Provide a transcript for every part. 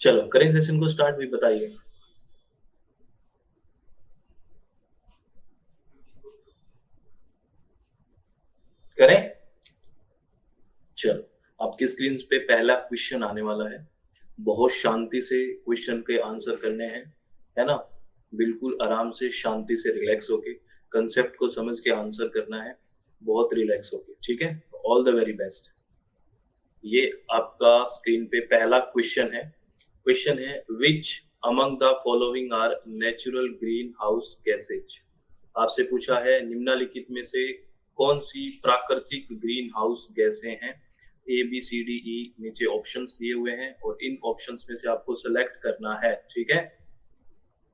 चलो करें सेशन को स्टार्ट, भी बताइए। करें। चलो आपकी स्क्रीन पे पहला क्वेश्चन आने वाला है। बहुत शांति से क्वेश्चन के आंसर करने हैं, है ना। बिल्कुल आराम से, शांति से, रिलैक्स होके कंसेप्ट को समझ के आंसर करना है, बहुत रिलैक्स होके, ठीक है। All the very best. ये आपका स्क्रीन पे पहला क्वेश्चन है। क्वेश्चन है which among the following are natural green house gases. आपसे पूछा है निम्नलिखित में से कौन सी प्राकृतिक ग्रीन हाउस गैसें हैं। ए बी सी डी ई नीचे ऑप्शंस दिए हुए हैं और इन ऑप्शंस में से आपको सेलेक्ट करना है, ठीक है।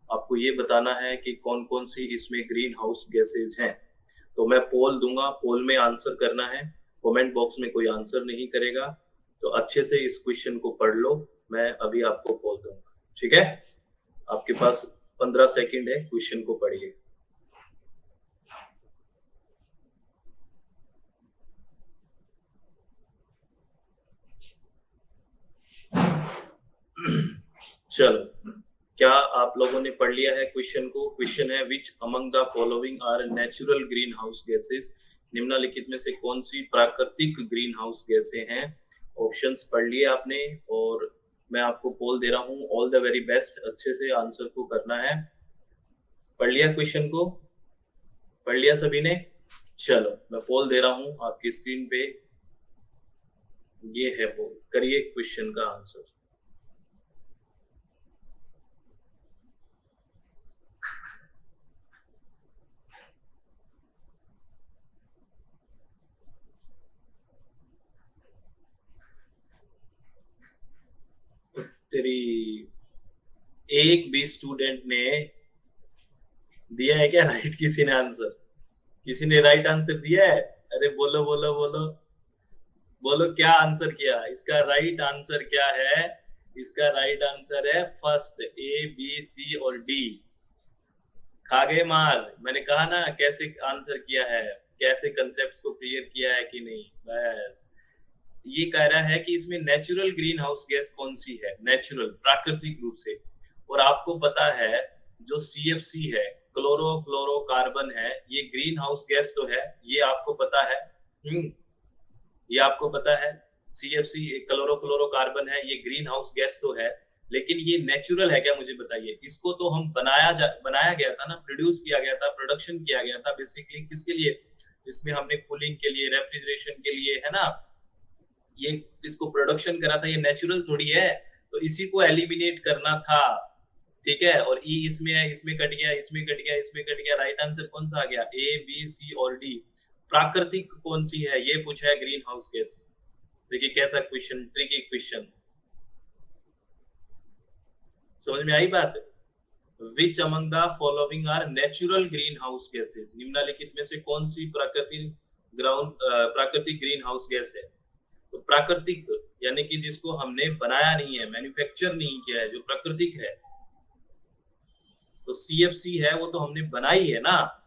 आपको ये बताना है कि कौन कौन सी इसमें ग्रीन हाउस गैसेज हैं। तो मैं पोल दूंगा, पोल में आंसर करना है। कमेंट बॉक्स में कोई आंसर नहीं करेगा, तो अच्छे से इस क्वेश्चन को पढ़ लो। मैं अभी आपको पोल दूंगा, ठीक है। आपके पास 15 सेकंड है, क्वेश्चन को पढ़िए। चलो, क्या आप लोगों ने पढ़ लिया है क्वेश्चन को। क्वेश्चन है which among the following are natural green house gases. निम्नलिखित में से कौन सी प्राकृतिक ग्रीन हाउस गैसें हैं। ऑप्शंस पढ़ लिए आपने और मैं आपको पोल दे रहा हूँ। ऑल द वेरी बेस्ट, अच्छे से आंसर को करना है। पढ़ लिया क्वेश्चन को, पढ़ लिया सभी ने। चलो मैं पोल दे रहा हूँ आपकी स्क्रीन पे। ये है पोल, करिए क्वेश्चन का आंसर। तेरी एक भी स्टूडेंट ने दिया है क्या राइट? किसी ने आंसर, किसी ने राइट आंसर दिया है? अरे बोलो बोलो बोलो बोलो, क्या आंसर किया इसका? राइट आंसर क्या है इसका? राइट आंसर है फर्स्ट, ए बी सी और डी। खा गए मार। मैंने कहा ना कैसे आंसर किया है, कैसे कंसेप्ट्स को क्लियर किया है कि नहीं। बस ये कह रहा है कि इसमें नेचुरल ग्रीन हाउस गैस कौन सी है, नेचुरल प्राकृतिक रूप से। और आपको पता है जो सीएफसी है, क्लोरोफ्लोरोकार्बन है, ये ग्रीन हाउस गैस तो है, ये आपको पता है। ये आपको पता है सीएफसी क्लोरोफ्लोरोकार्बन है, ये ग्रीन हाउस गैस तो है। लेकिन ये नेचुरल है क्या, मुझे बताइए। इसको तो हम बनाया गया था ना, प्रोड्यूस किया गया था, प्रोडक्शन किया गया था बेसिकली किसके लिए? इसमें हमने कूलिंग के लिए, रेफ्रिजरेशन के लिए, है ना। ये इसको प्रोडक्शन करा था, ये नेचुरल थोड़ी है। तो इसी को एलिमिनेट करना था, ठीक है। और ई इसमें है, इसमें कट गया, इसमें कट गया, इसमें कट गया। राइट आंसर कौन सा आ गया? ए बी सी और डी। प्राकृतिक कौन सी है ये पूछा है, ग्रीन हाउस गैस। देखिए कैसा क्वेश्चन, ट्रिकी क्वेश्चन। समझ में आई बात? Which among the following are natural green house gases. निम्नलिखित में से कौन सी प्राकृतिक ग्रीन हाउस गैस है। तो प्राकृतिक यानी कि जिसको हमने बनाया नहीं है, मैन्युफैक्चर नहीं किया है, जो प्राकृतिक है। तो सीएफसी है, वो तो हमने बनाई है ना।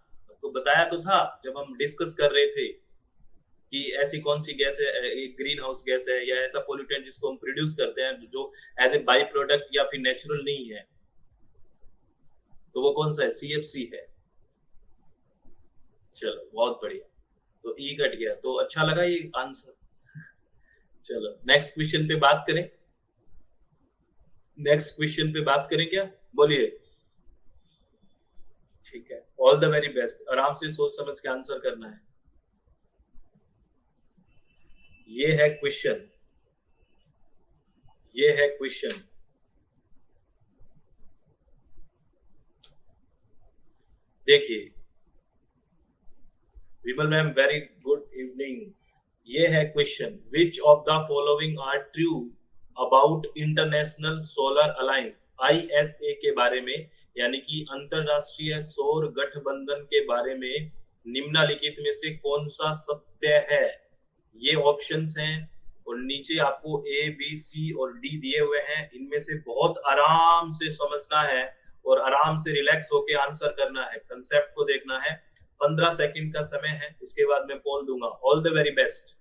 तो बताया तो था जब हम डिस्कस कर रहे थे कि ऐसी कौन सी गैस है, एक ग्रीन हाउस गैस है, या ऐसा पोल्यूटेंट जिसको हम प्रोड्यूस करते हैं जो एज ए बाई प्रोडक्ट या फिर नेचुरल नहीं है। तो वो कौन सा है? सीएफसी है। चलो बहुत बढ़िया। तो ई कट गया, तो अच्छा लगा ये आंसर। चलो नेक्स्ट क्वेश्चन पे बात करें। नेक्स्ट क्वेश्चन पे बात करें क्या, बोलिए। ठीक है, ऑल द वेरी बेस्ट। आराम से सोच समझ के आंसर करना है। ये है क्वेश्चन, ये है क्वेश्चन। देखिए Vimal ma'am, very good evening. ये है question, which of the following are true about International Solar Alliance, ISA के बारे में, यानी कि अंतरराष्ट्रीय सौर गठबंधन के बारे में निम्नलिखित में से कौन सा सत्य है। ये ऑप्शंस हैं और नीचे आपको ए बी सी और डी दिए हुए हैं। इनमें से बहुत आराम से समझना है और आराम से रिलैक्स होकर आंसर करना है, कंसेप्ट को देखना है। 15 सेकंड का समय है, उसके बाद मैं पोल दूंगा। All the very best.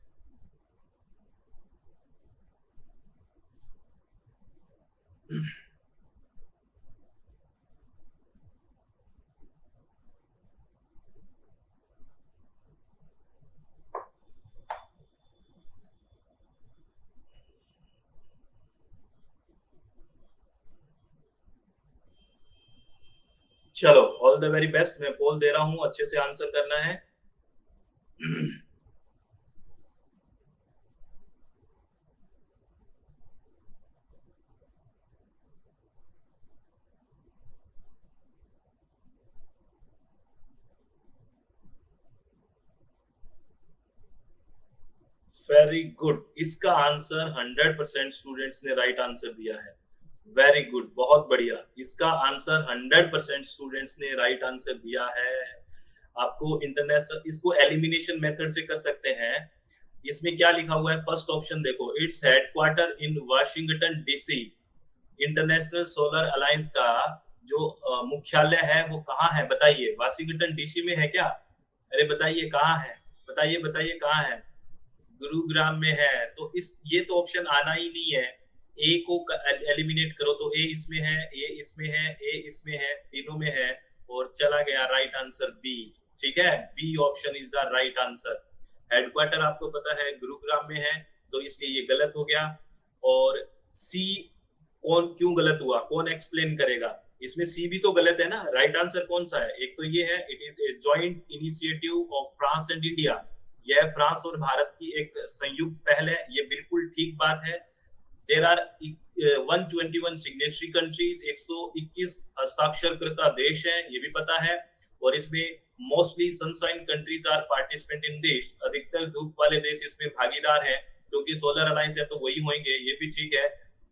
चलो ऑल द वेरी बेस्ट, मैं पोल दे रहा हूं, अच्छे से आंसर करना है। वेरी गुड, इसका आंसर 100% स्टूडेंट्स ने राइट आंसर दिया है। वेरी गुड, बहुत बढ़िया, इसका आंसर 100% स्टूडेंट्स ने राइट आंसर दिया है। आपको इंटरनेशनल, इसको एलिमिनेशन मेथड से कर सकते हैं। इसमें क्या लिखा हुआ है, फर्स्ट ऑप्शन देखो, its headquarter in Washington DC. International Solar alliance का जो मुख्यालय है वो कहाँ है बताइए, वाशिंगटन डीसी में है क्या? अरे बताइए कहाँ है, बताइए बताइए कहाँ है? गुरुग्राम में है। तो इस ये तो ऑप्शन आना ही नहीं है। ए को एलिमिनेट करो तो ए इसमें है, ए इसमें है, ए इसमें है, तीनों में है, और चला गया राइट आंसर बी। ठीक है, B option is the right answer. Headquarter आपको पता है गुरुग्राम में है, तो इसलिए ये गलत हो गया। और सी कौन क्यों गलत हुआ, कौन एक्सप्लेन करेगा? इसमें सी भी तो गलत है ना। राइट आंसर कौन सा है? एक तो ये है, it is a joint initiative of France and India. यह फ्रांस और भारत की एक संयुक्त पहल है, ये बिल्कुल ठीक बात है। देर आर 121 सिग्नेटरी कंट्रीज, 121 हस्ताक्षरकर्ता देश हैं, ये भी पता है। और इसमें mostly sunshine countries are participant in this, अधिकतर धूप वाले देश इसमें भागीदार हैं, क्योंकि सोलर अलायंस है तो वही होंगे, ये भी ठीक है।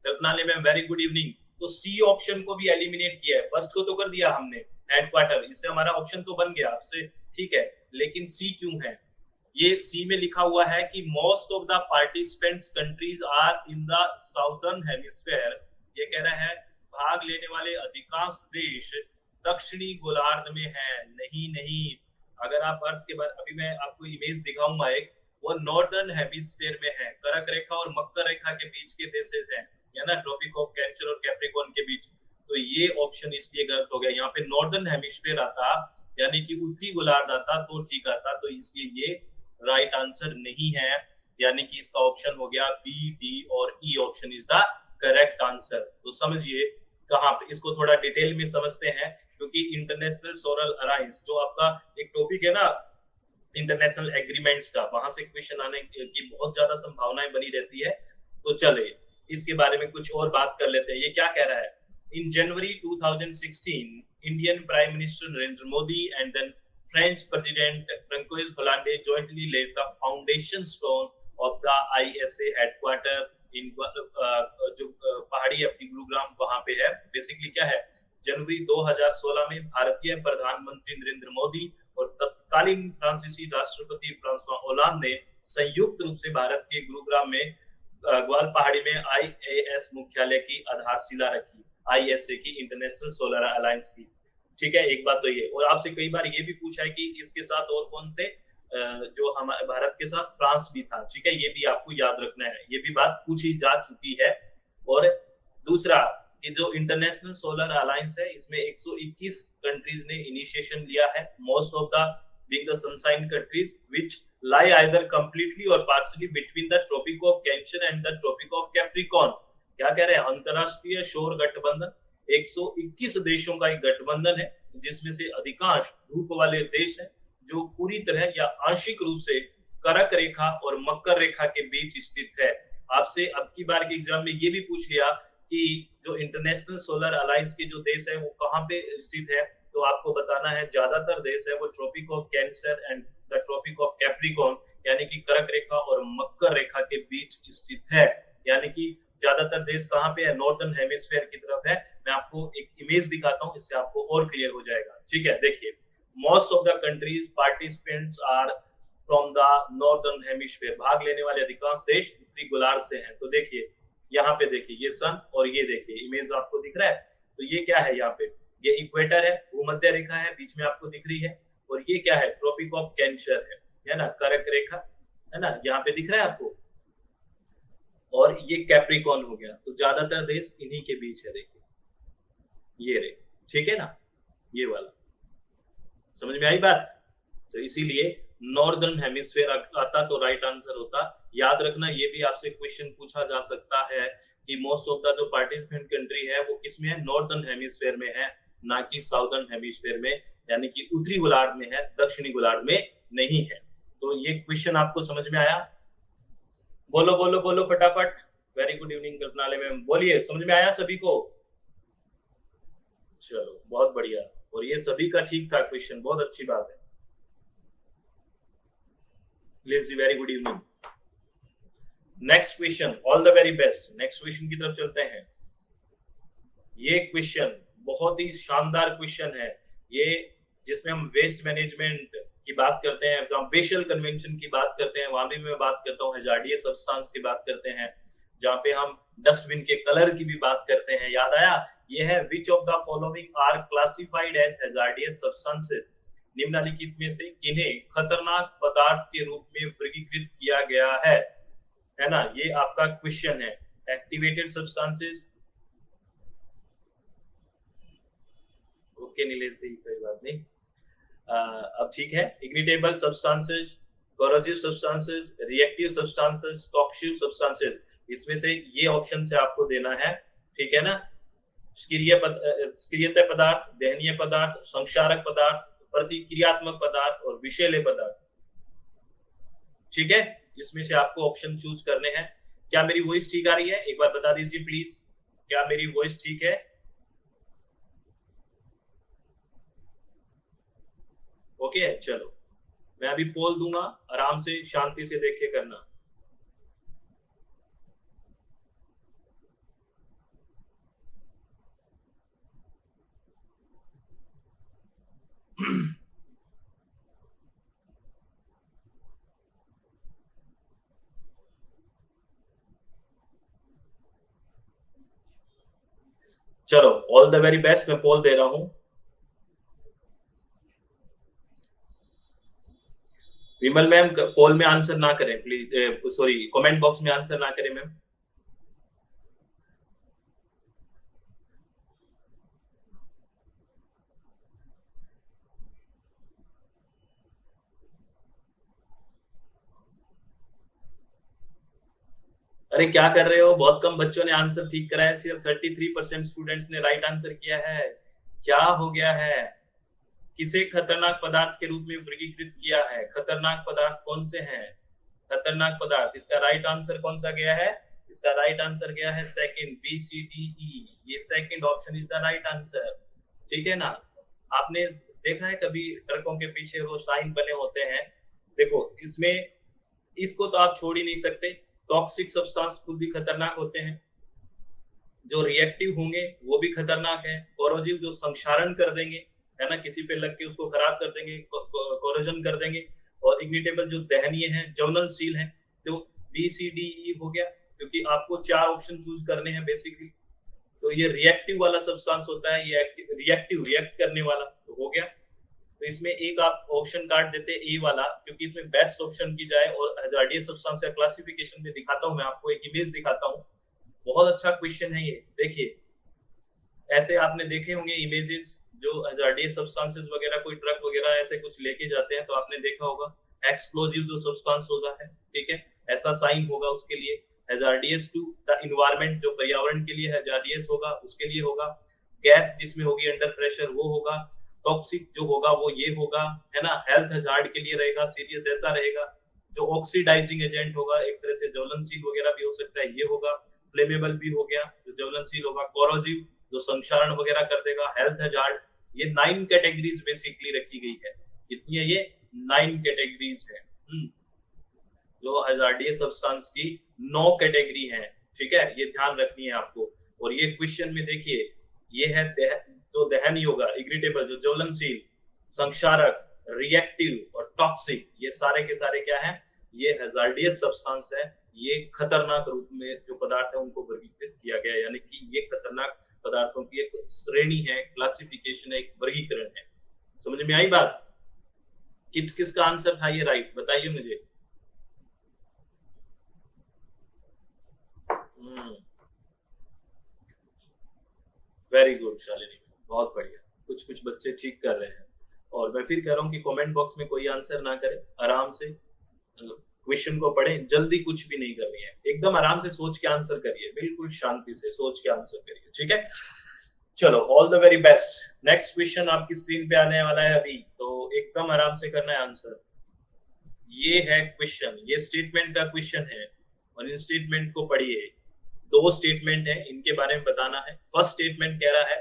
कल्पना ने मैम वेरी गुड इवनिंग। तो सी ऑप्शन को भी एलिमिनेट किया है, फर्स्ट को तो कर दिया हमने हेडक्वार्टर, इससे हमारा ऑप्शन तो बन गया आपसे, ठीक है। लेकिन सी क्यों है? ये सी में लिखा हुआ है कि most of the participants countries are in the southern hemisphere. ये कह रहा है भाग लेने वाले अधिकांश देश दक्षिणी गोलार्ध में है। नहीं नहीं, अगर आप अर्थ के बारे, अभी मैं आपको इमेज दिखाऊंगा एक, वो नॉर्दर्न हेमिस्फीयर में है, कर्क रेखा और मकर रेखा के बीच के देशेस हैं, या ना ट्रॉपिक ऑफ कैंसर और कैप्रिकॉर्न के बीच। तो ये ऑप्शन इसलिए गलत हो गया, यहाँ पे नॉर्दर्न हेमिस्फीयर आता, यानी कि उत्तरी गोलार्ध आता तो ठीक आता, तो इसलिए ये राइट आंसर नहीं है। यानी कि इसका ऑप्शन हो गया बी, डी और E option is the correct answer. तो समझिए कहां पे, इसको थोड़ा डिटेल में समझते हैं, क्योंकि इंटरनेशनल सोलर अलायंस जो आपका एक टॉपिक है ना, इंटरनेशनल एग्रीमेंट्स का, वहां से क्वेश्चन आने की बहुत ज्यादा संभावनाएं बनी रहती है। तो चले इसके बारे में कुछ और बात कर लेते हैं। ये क्या कह रहा है, in January 2016 Indian prime minister Narendra Modi and then French President Francois Hollande jointly laid the foundation stone of the ISA headquarter in जो पहाड़ी अपनी गुरुग्राम वहां पे है। बेसिकली क्या है, जनवरी 2016 में भारतीय प्रधानमंत्री नरेंद्र मोदी और तत्कालीन फ्रांसीसी राष्ट्रपति फ्रांसवा ओलांद ने संयुक्त रूप से भारत के गुरुग्राम में ग्वाल पहाड़ी में IAS मुख्यालय की आधारशिला रखी, ISA की, इंटरनेशनल सोलर अलायंस की। ठीक है, एक बात तो ये, और आपसे कई बार ये भी पूछा है कि इसके साथ और कौन से, जो हमारे भारत के साथ फ्रांस भी था। ठीक है, ये भी आपको याद रखना है, ये भी बात पूछी जा चुकी है। और दूसरा, ये जो इंटरनेशनल सोलर अलायंस है, इसमें 121 कंट्रीज ने इनिशिएशन लिया है, most of the being the sunshine countries which lie either completely or partially between the tropic of cancer and the tropic of capricorn. क्या कह रहे हैं, अंतरराष्ट्रीय सौर गठबंधन 121 देशों का एक गठबंधन है, जिसमें से अधिकांश धूप वाले देश हैं, जो पूरी तरह या आंशिक रूप से कर्क रेखा और मकर रेखा के बीच स्थित है। आपसे अब की बार के एग्जाम में ये भी पूछ लिया कि जो इंटरनेशनल सोलर अलायंस के जो देश है वो कहाँ पे स्थित है, तो आपको बताना है ज्यादातर देश है वो Tropic of cancer and the tropic of Capricorn, यानी कि कर्क रेखा और मकर रेखा के बीच स्थित है। यानी कि ज्यादातर देश कहाँ पे है, नॉर्दर्न हेमिस्फीयर की तरफ है। मैं आपको एक इमेज दिखाता हूँ, इससे आपको और क्लियर हो जाएगा। ठीक है, देखिए, most of the countries participants are from the northern hemisphere, भाग लेने वाले अधिकांश देश उत्तरी गोलार्ध से हैं। तो देखिए यहाँ पे, देखिए ये सन, और ये देखिए इमेज आपको दिख रहा है। तो ये क्या है, यहाँ पे ये इक्वेटर है, भूमध्य रेखा है, बीच में आपको दिख रही है। और ये क्या है, ट्रॉपिक ऑफ कैंसर है ना, कर्क रेखा है ना, यहाँ पे दिख रहा है आपको। और ये कैप्रिकॉर्न हो गया। तो ज्यादातर देश इन्हीं के बीच है, देखिए ये रे, ठीक है ना, ये वाला। समझ में आई बात? तो इसीलिए नॉर्दर्न हेमिस्फीयर आता तो राइट आंसर होता। याद रखना, ये भी आपसे क्वेश्चन पूछा जा सकता है कि मोस्ट ऑफ द जो पार्टिसिपेंट कंट्री है वो किसमें है, नॉर्दर्न हेमिस्फीयर में है। ना कि साउदर्न हेमिस्फीयर में, यानी कि उत्तरी गोलार्ध में है, दक्षिणी गोलार्ध में नहीं है। तो ये क्वेश्चन आपको समझ में आया? बोलो बोलो बोलो फटाफट। वेरी गुड इवनिंग कल्पनालय मैम, बोलिए, समझ में आया सभी को? चलो बहुत बढ़िया, और ये सभी का ठीक था क्वेश्चन, बहुत अच्छी बात है। Please, very good evening. Next question, all the very best. Next question की तरफ चलते हैं। ये क्वेश्चन बहुत ही शानदार क्वेश्चन है, ये जिसमें हम वेस्ट मैनेजमेंट की बात करते हैं, जहां बेशल कन्वेंशन की बात करते हैं, वहां भी मैं बात करता हूँ, हजार्डियस सब्सटेंस की बात करते हैं, जहां पे हम डस्टबिन के कलर की भी बात करते हैं। याद आया? ये है which of the following are classified as hazardous substances, निम्नलिखित में से किन्हें खतरनाक पदार्थ के रूप में वर्गीकृत किया गया है ना? ये आपका क्वेश्चन है। Activated substances, okay Nilesh ji, कोई बात नहीं। अब ठीक है। Ignitable substances, corrosive substances, reactive substances, toxic substances, इसमें से ये ऑप्शन से आपको देना है, ठीक है ना? सक्रियता पदार्थ, दहनीय पदार्थ, संक्षारक पदार्थ, प्रतिक्रियात्मक पदार्थ और विषैले पदार्थ, ठीक है? इसमें से आपको ऑप्शन चूज करने हैं। क्या मेरी वॉइस ठीक आ रही है? एक बार बता दीजिए प्लीज, क्या मेरी वॉइस ठीक है? ओके, चलो मैं अभी पोल दूंगा, आराम से शांति से देख के करना। चलो, ऑल द वेरी बेस्ट। मैं पोल दे रहा हूं। विमल मैम, पोल में आंसर ना करें प्लीज, सॉरी कमेंट बॉक्स में आंसर ना करें मैम। अरे क्या कर रहे हो? बहुत कम बच्चों ने आंसर ठीक करा है, सिर्फ 33% स्टूडेंट्स ने राइट आंसर किया है। क्या हो गया है? किसे खतरनाक पदार्थ के रूप में वर्गीकृत किया है? खतरनाक पदार्थ कौन से हैं? खतरनाक पदार्थ, इसका राइट आंसर कौन सा गया है? इसका राइट आंसर गया है second, B C D E. ये second option is the right answer, ठीक है ना? आपने देखा है कभी ट्रकों के पीछे वो साइन बने होते हैं? देखो इसमें, इसको तो आप छोड़ ही नहीं सकते। टॉक्सिक सब्सटेंस खुद भी खतरनाक होते हैं, जो रिएक्टिव होंगे वो भी खतरनाक है, कोरोजिव जो संक्षारण कर देंगे, है ना, किसी पे लग के उसको खराब कर देंगे, कोरोजन कर देंगे, और इग्निटेबल जो दहनीय है, ज्वलनशील है। तो बी सी डी ई हो गया, क्योंकि आपको 4 ऑप्शन चूज करने हैं बेसिकली। तो ये रिएक्टिव वाला सब्सटेंस होता है, ये रिएक्टिव, रिएक्ट करने वाला, तो हो गया। तो इसमें एक आप ऑप्शन काट देते ए वाला, क्योंकि इसमें बेस्ट ऑप्शन की जाए। और हजार्डियस सब्सटेंस का क्लासिफिकेशन में दिखाता हूं, मैं आपको एक इमेज दिखाता हूं। बहुत अच्छा क्वेश्चन है ये। देखिए, ऐसे आपने देखे होंगे इमेजेस, जो हजार्डियस सब्सटेंसेस वगैरह, कोई ट्रक वगैरह ऐसे कुछ लेके जाते हैं, तो आपने देखा होगा एक्सप्लोजिव जो सब्सटेंस होता है, ठीक है, ऐसा साइन होगा उसके लिए। हजार्डियस टू द एनवायरनमेंट, जो पर्यावरण के लिए हजार्डियस होगा, उसके लिए होगा। गैस जिसमें होगी अंडर प्रेशर, वो होगा। टॉक्सिक जो होगा वो ये होगा, है ना, हेल्थ हजार्ड के लिए रहेगा, सीरियस ऐसा रहेगा। जो ऑक्सीडाइजिंग एजेंट होगा, एक तरह से ज्वलनशील वगैरह भी हो सकता है, ये होगा। फ्लेमेबल भी हो गया, जो ज्वलनशील होगा। कोरोजिव जो संक्षारण वगैरह कर देगा। हेल्थ हजार्ड, ये 9 कैटेगरीज बेसिकली रखी गई है। कितनी है ये? 9 कैटेगरीज है। जो हजार्डियस सब्सटेंस की 9 कैटेगरी है, ठीक है, ये ध्यान रखनी है आपको। और ये क्वेश्चन में देखिए, ये है जो दहन होगा, इग्निटेबल जो ज्वलनशील, संक्षारक, रिएक्टिव और टॉक्सिक, ये सारे के सारे क्या है? ये हजार्डियस सब्सटेंस है। ये खतरनाक रूप में जो पदार्थ है उनको वर्गीकृत किया गया है, यानी कि ये खतरनाक पदार्थों की एक श्रेणी है, क्लासिफिकेशन है, एक वर्गीकरण है। समझ में आई बात? किसका आंसर था ये राइट? बताइए मुझे। वेरी गुड शालिनी, बहुत बढ़िया। कुछ कुछ बच्चे ठीक कर रहे हैं। और मैं फिर कह रहा हूँ कि कमेंट बॉक्स में कोई आंसर ना करे, आराम से क्वेश्चन को पढ़ें, जल्दी कुछ भी नहीं करनी है, एकदम आराम से सोच के आंसर करिए, बिल्कुल शांति से सोच के आंसर करिए, ठीक है? चलो, all the very best. Next question आपकी स्क्रीन पे आने वाला है अभी, तो एकदम आराम से करना है आंसर। ये है क्वेश्चन, ये स्टेटमेंट का क्वेश्चन है, और इन स्टेटमेंट को पढ़िए। दो स्टेटमेंट है, इनके बारे में बताना है। फर्स्ट स्टेटमेंट कह रहा है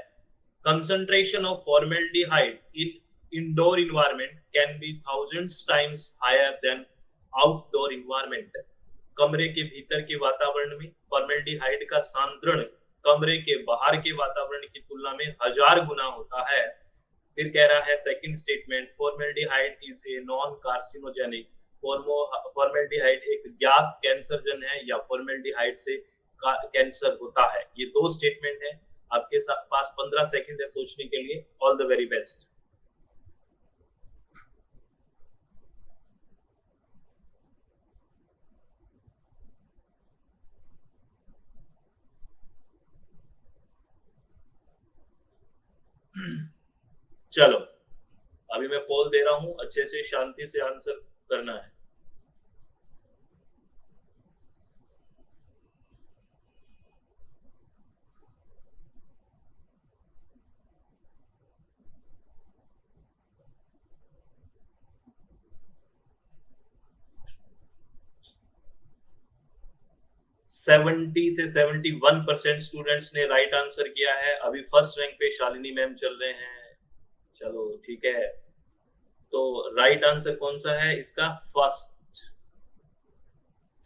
concentration of formaldehyde in indoor environment can be thousands times higher than outdoor environment। कमरे के भीतर के वातावरण में फॉर्मेल्डिहाइड का सांद्रण कमरे के बाहर के वातावरण की तुलना में 1000 गुना होता है। फिर कह रहा है second statement, formaldehyde is a non carcinogenic. Formaldehyde एक ज्ञात कैंसरजन है, या फॉर्मेल्डिहाइड से कैंसर होता है। ये दो स्टेटमेंट है। आपके पास 15 सेकंड है सोचने के लिए। All the very best. चलो, अभी मैं पोल दे रहा हूं, अच्छे से शांति से आंसर करना है। सेवेंटी से 71% स्टूडेंट्स ने राइट आंसर किया है। अभी फर्स्ट रैंक पे शालिनी मैम चल रहे हैं। चलो ठीक है, तो राइट आंसर कौन सा है इसका? First,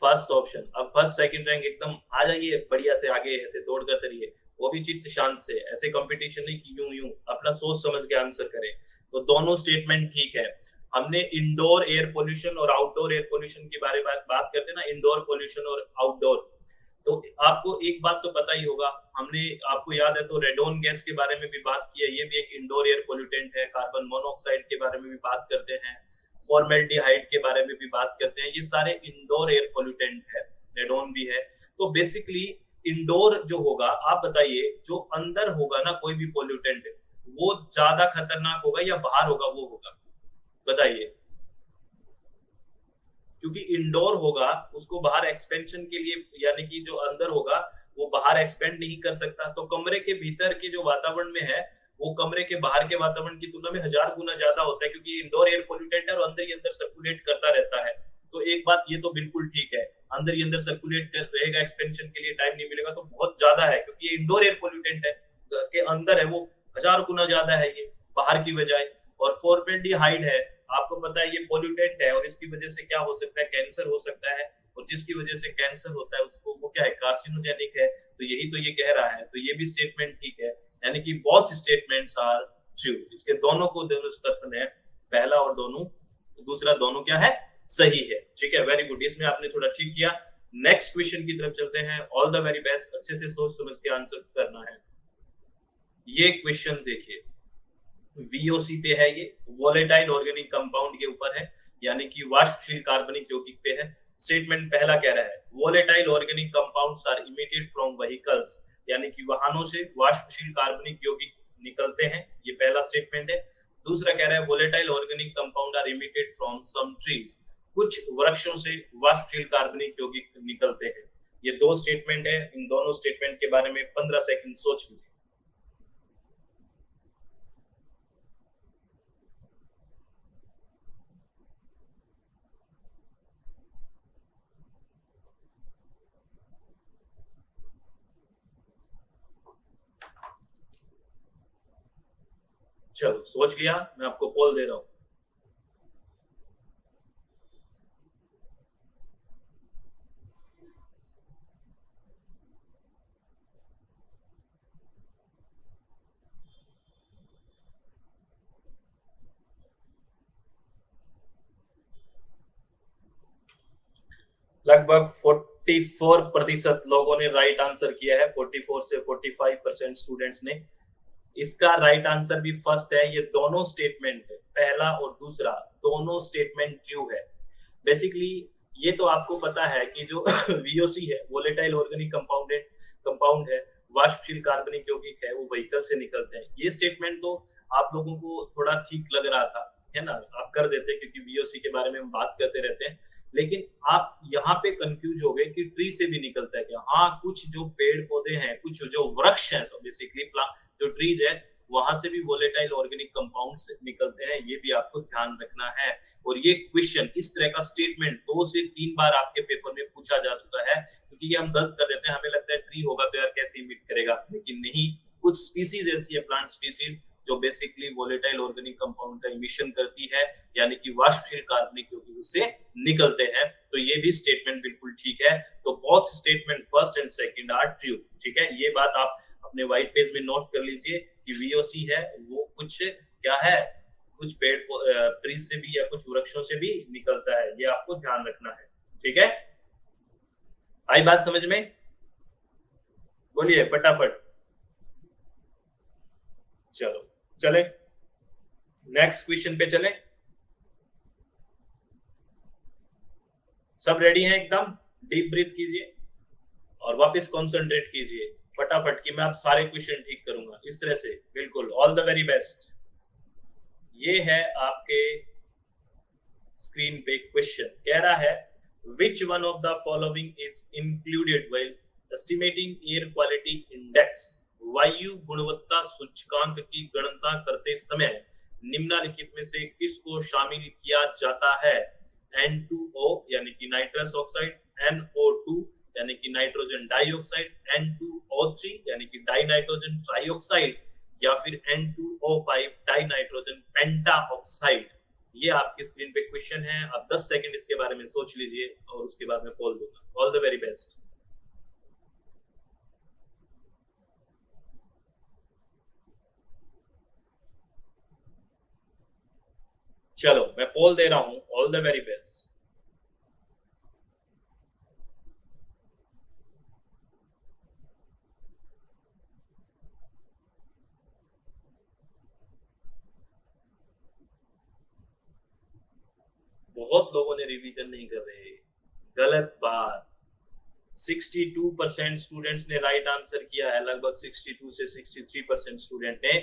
first option. अब फर्स्ट सेकंड रैंक एकदम आ जाइए बढ़िया से आगे, ऐसे दौड़ कर करिए, वो भी चित्त शांत से, ऐसे कंपटीशन नहीं कि यूं यूं, अपना सोच समझ के आंसर करें। तो दोनों स्टेटमेंट ठीक है। हमने इंडोर एयर पोल्यूशन और आउटडोर एयर पोल्यूशन के बारे में बात करते हैं ना, इंडोर पोल्यूशन और आउटडोर। तो आपको एक बात तो पता ही होगा, हमने, आपको याद है तो रेडोन गैस के बारे में भी बात की है, ये भी एक इंडोर एयर पोल्यूटेंट है। कार्बन मोनोऑक्साइड के बारे में भी बात करते हैं, फॉर्मेल्डिहाइड के बारे में भी बात करते हैं। ये सारे इंडोर एयर पोल्यूटेंट है, रेडोन भी है। तो बेसिकली इंडोर जो होगा, आप बताइए, जो अंदर होगा ना कोई भी पोल्यूटेंट, वो ज्यादा खतरनाक होगा या बाहर होगा वो होगा? बताइए। क्योंकि इंडोर होगा, उसको बाहर एक्सपेंशन के लिए, यानी कि जो अंदर होगा वो बाहर एक्सपेंड नहीं कर सकता। तो कमरे के भीतर के जो वातावरण में है, वो कमरे के बाहर के वातावरण की तुलना में 1000 गुना ज्यादा होता है, क्योंकि इंडोर एयर पोल्यूटेंट है और अंदर ही अंदर सर्कुलेट करता रहता है। तो एक बात ये तो बिल्कुल ठीक है, अंदर ही अंदर सर्कुलेट कर रहेगा, एक्सपेंशन के लिए टाइम नहीं मिलेगा, तो बहुत ज्यादा है, क्योंकि ये इंडोर एयर पोल्यूटेंट है, के अंदर है वो, 1000 गुना ज्यादा है ये बाहर की बजाय। और फॉर्मेल्डिहाइड है, आपको पता है ये पोल्यूटेंट है, और इसकी वजह से क्या हो सकता है? कैंसर हो सकता है, और जिसकी वजह से कैंसर होता है उसको, वो क्या है? कार्सिनोजेनिक है। तो यही तो ये कह रहा है, तो ये भी स्टेटमेंट ठीक है। यानी कि बोथ स्टेटमेंट्स आर ट्रू। इसके दोनों को दोनों कथन है, पहला और दोनों, दूसरा दोनों क्या है? सही है। ठीक है, वेरी गुड, इसमें आपने थोड़ा ठीक किया। नेक्स्ट क्वेश्चन की तरफ चलते हैं। ऑल द वेरी बेस्ट, अच्छे से सोच समझ के आंसर करना है। ये क्वेश्चन देखिए, वीओसी पे है, ये वोलेटाइल ऑर्गेनिक कंपाउंड के ऊपर है, यानी कि वाष्पशील कार्बनिक यौगिक पे है। स्टेटमेंट पहला कह रहा है volatile organic compounds are emitted from vehicles, यानी कि वाहनों से वाष्पशील कार्बनिक यौगिक निकलते हैं, ये पहला स्टेटमेंट है। दूसरा कह रहा है volatile organic compound are emitted from some trees, कुछ वृक्षों से वाष्पशील कार्बनिक यौगिक निकलते हैं। ये दो स्टेटमेंट है। इन दोनों स्टेटमेंट के बारे में 15 सेकंड सोच लीजिए। चलो, सोच लिया? मैं आपको पोल दे रहा हूं। लगभग 44% लोगों ने राइट आंसर किया है, 44 से 45% स्टूडेंट्स ने। इसका राइट आंसर भी फर्स्ट है। ये दोनों स्टेटमेंट है, पहला और दूसरा, दोनों स्टेटमेंट ट्रू है। बेसिकली ये तो आपको पता है कि जो वीओसी है, वोलेटाइल ऑर्गेनिक कंपाउंड है, वाष्पशील कार्बनिक यौगिक है, वो व्हीकल से निकलते हैं। ये स्टेटमेंट तो आप लोगों को थोड़ा ठीक लग रहा था, है ना? आप कर देते, क्योंकि वीओसी के बारे में हम बात करते रहते हैं। लेकिन आप यहाँ पे कंफ्यूज हो गए कि ट्री से भी निकलता है क्या। हाँ, कुछ जो पेड़ पौधे हैं, कुछ जो वृक्ष हैं, बेसिकली जो ट्रीज है, वहां से भी वोलेटाइल ऑर्गेनिक कंपाउंड्स निकलते हैं, ये भी आपको ध्यान रखना है। और ये क्वेश्चन, इस तरह का स्टेटमेंट 2 से 3 बार आपके पेपर में पूछा जा चुका है, क्योंकि ये हम गलत कर देते हैं, हमें लगता है ट्री होगा तो यार कैसे इमिट करेगा, लेकिन नहीं, कुछ स्पीसीज ऐसी है, प्लांट स्पीसीज, जो बेसिकली वोलेटाइल ऑर्गेनिक कंपाउंड का इमिशन करती है, यानी कि वाष्पशील कार्बनिक क्योंकि उससे निकलते हैं। तो ये भी स्टेटमेंट बिल्कुल ठीक है। तो both statement first and second are true. ठीक है, ये बात आप अपने व्हाइट पेज में नोट कर लीजिए कि वीओसी है वो कुछ क्या है, कुछ पेड़ ट्री से भी या कुछ वृक्षों से भी निकलता है, ये आपको ध्यान रखना है। ठीक है, आई बात समझ में? बोलिए फटाफट। चलो चले नेक्स्ट क्वेश्चन पे चले। सब रेडी हैं एकदम? डीप ब्रीथ कीजिए और वापस कंसंट्रेट कीजिए फटाफट कि मैं आप सारे क्वेश्चन ठीक करूंगा इस तरह से। बिल्कुल, ऑल द वेरी बेस्ट। ये है आपके स्क्रीन पे क्वेश्चन, कह रहा है which one of the following is included while estimating air quality index। वायु गुणवत्ता सूचकांक की गणना करते समय निम्नलिखित में से किसको शामिल किया जाता है? N2O यानी कि नाइट्रस ऑक्साइड, NO2 यानी कि नाइट्रोजन डाइऑक्साइड, N2O3 यानी कि डाई नाइट्रोजन ट्राइऑक्साइड, या फिर N2O5 डाई नाइट्रोजन पेंटाऑक्साइड। ये आपकी स्क्रीन पे क्वेश्चन है। आप 10 सेकंड इसके बारे में सोच लीजिए और उसके बाद मैं पोल दूंगा। All the very best. चलो मैं पोल दे रहा हूं, ऑल द वेरी बेस्ट। बहुत लोगों ने रिवीजन नहीं कर रहे, गलत बात। 62% स्टूडेंट्स ने राइट आंसर किया है, लगभग 62 से 63% स्टूडेंट ने।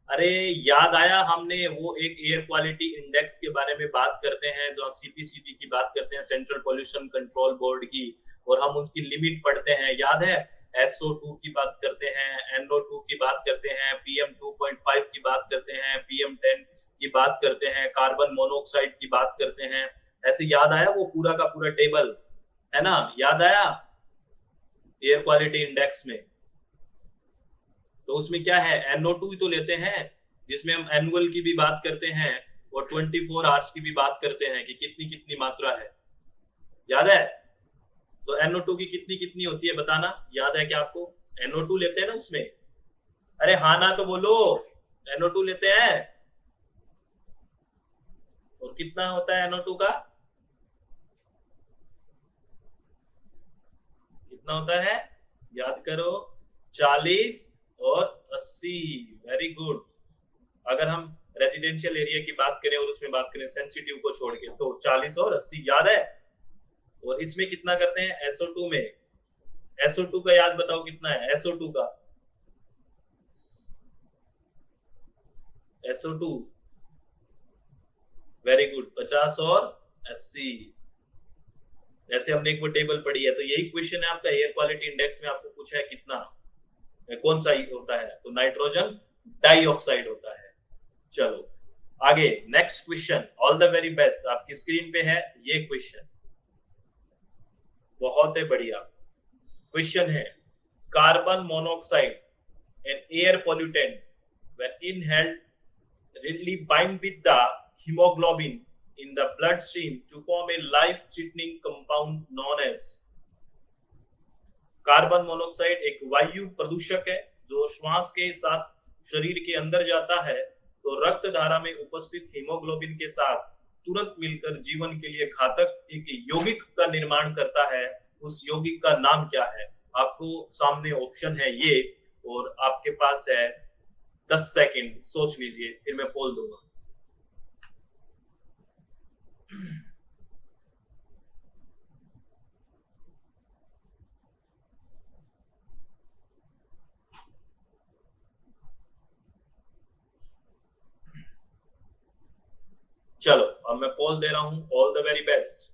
अरे याद आया, हमने वो एक एयर क्वालिटी इंडेक्स के बारे में बात करते हैं, जो सीपीसीबी की बात करते हैं, सेंट्रल पोल्यूशन कंट्रोल बोर्ड की, और हम उसकी लिमिट पढ़ते हैं, याद है? SO2 की बात करते हैं, NO2 की बात करते हैं, PM 2.5 की बात करते हैं, PM 10 की बात करते हैं, कार्बन मोनोऑक्साइड की बात करते हैं। ऐसे याद आया वो पूरा का पूरा टेबल, है ना? याद आया एयर क्वालिटी इंडेक्स में? तो उसमें क्या है, NO2 तो लेते हैं, जिसमें हम एनुअल की भी बात करते हैं और 24 आवर्स की भी बात करते हैं कि कितनी कितनी मात्रा है, याद है? तो NO2 की कितनी कितनी होती है बताना, याद है क्या आपको? NO2 लेते हैं ना उसमें, अरे हाँ ना तो बोलो। NO2 लेते हैं, और कितना होता है NO2 का? कितना होता है, याद करो? 40 और 80। Very good. अगर हम रेजिडेंशियल एरिया की बात करें और उसमें बात करें सेंसिटिव को छोड़ के, तो 40 और 80 याद है। और इसमें कितना करते हैं SO2 में? SO2 का याद बताओ कितना है SO2 का? SO2 वेरी गुड, 50 और 80। ऐसे हमने एक वो टेबल पढ़ी है, तो यही क्वेश्चन है आपका एयर क्वालिटी इंडेक्स में, आपको पूछा है कितना कौन सा होता है, तो नाइट्रोजन डाइऑक्साइड होता है। चलो आगे next question, all the very best. आपकी स्क्रीन पे है ये क्वेश्चन, बहुत है बढ़िया क्वेश्चन है। Carbon monoxide an air pollutant when inhaled readily bind with the hemoglobin in the bloodstream to form a life-threatening compound known as। Carbon monoxide एक वायु प्रदूषक है जो श्वास के साथ शरीर के अंदर जाता है तो रक्त धारा में उपस्थित हीमोग्लोबिन के साथ तुरंत मिलकर जीवन के लिए घातक एक यौगिक का निर्माण करता है। उस यौगिक का नाम क्या है? आपको सामने ऑप्शन है ये, और आपके पास है 10 सेकंड, सोच लीजिए, फिर मैं पोल दूंगा। चलो अब मैं पोल दे रहा हूं, ऑल द वेरी बेस्ट।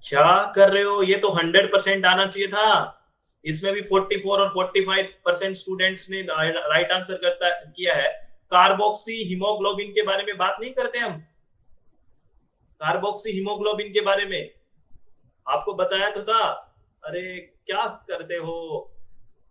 क्या कर रहे हो, ये तो 100% आना चाहिए था। इसमें भी 44 और 45% स्टूडेंट्स ने राइट आंसर करता किया है। कार्बोक्सी हीमोग्लोबिन के बारे में बात नहीं करते हम, कार्बोक्सी हीमोग्लोबिन के बारे में आपको बताया तो था। अरे क्या करते हो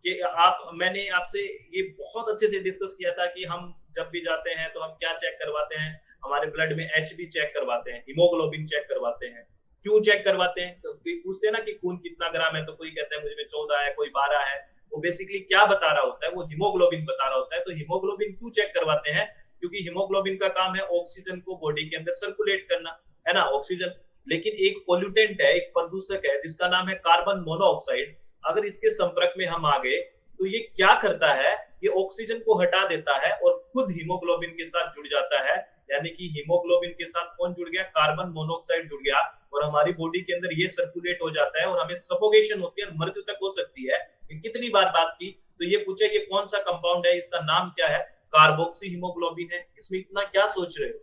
कि आप, मैंने आपसे ये बहुत अच्छे से डिस्कस किया था कि हम जब भी जाते हैं तो हम क्या चेक करवाते हैं, हमारे ब्लड में एचबी चेक करवाते हैं, हीमोग्लोबिन चेक करवाते हैं। क्यों चेक करवाते हैं, तो पूछते हैं ना कि खून कितना ग्राम है, तो कोई कहता है मुझे में 14 है, कोई 12 है। वो बेसिकली क्या बता रहा होता है, वो हीमोग्लोबिन बता रहा होता है। तो हीमोग्लोबिन क्यों चेक करवाते हैं, क्योंकि हीमोग्लोबिन का काम है ऑक्सीजन को बॉडी के अंदर सर्कुलेट करना, है ना, ऑक्सीजन। लेकिन एक पोल्यूटेंट है, एक प्रदूषक है जिसका नाम है कार्बन मोनोऑक्साइड। अगर इसके संपर्क में हम आ गए तो ये क्या करता है, ये ऑक्सीजन को हटा देता है और खुद हीमोग्लोबिन के साथ जुड़ जाता है। यानी कि हीमोग्लोबिन के साथ कौन जुड़ गया, कार्बन मोनोऑक्साइड जुड़ गया, और हमारी बॉडी के अंदर ये सर्कुलेट हो जाता है और हमें सफोकेशन होती है, मृत्यु तक हो सकती है। कितनी बार बात की, तो ये पूछे ये कौन सा कंपाउंड है, इसका नाम क्या है, कार्बोक्सी हीमोग्लोबिन है। इसमें इतना क्या सोच रहे हो,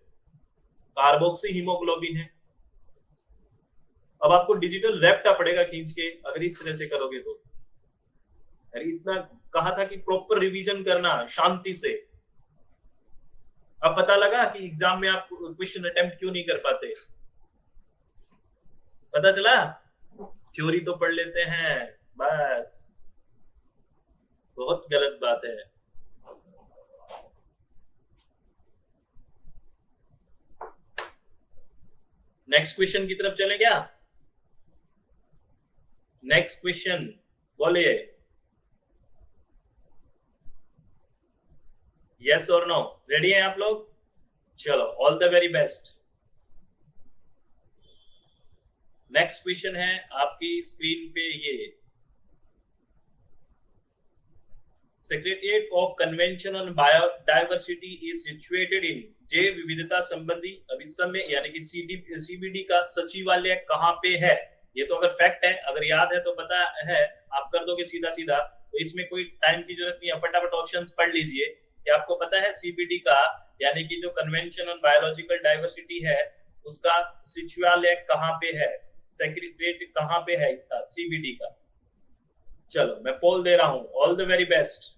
कार्बोक्सी हीमोग्लोबिन है। अब आपको डिजिटल रैप्टा पड़ेगा खींच के, अगर इस तरह से करोगे तो। अरे इतना कहा था कि प्रॉपर रिवीजन करना शांति से। अब पता लगा कि एग्जाम में आप क्वेश्चन अटेम्प्ट क्यों नहीं कर पाते, पता चला। थ्योरी तो पढ़ लेते हैं बस, बहुत गलत बात है। नेक्स्ट क्वेश्चन की तरफ चले क्या, नेक्स्ट क्वेश्चन बोलिए, यस और नो, रेडी है आप लोग। चलो all the very best. Next question है आपकी स्क्रीन पे, ये secretariat of convention on biodiversity is situated in, जैव विविधता संबंधी अभिसमय यानी कि सीबीडी का सचिवालय कहाँ पे है। ये तो अगर फैक्ट है, अगर याद है तो पता है, आप कर दोगे सीधा सीधा, तो इसमें कोई टाइम की जरूरत नहीं है, फटाफट ऑप्शंस पढ़ लीजिए कि आपको पता है सीबीडी का, यानी कि जो कन्वेंशन ऑन बायोलॉजिकल डाइवर्सिटी है उसका सचिवालय कहाँ पे है, सेक्रेटरिएट कहाँ पे है इसका, सीबीडी का। चलो मैं पोल दे रहा हूं, ऑल द वेरी बेस्ट।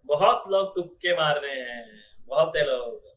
बहुत लोग तुक्के मार रहे हैं, बहुत है लोग,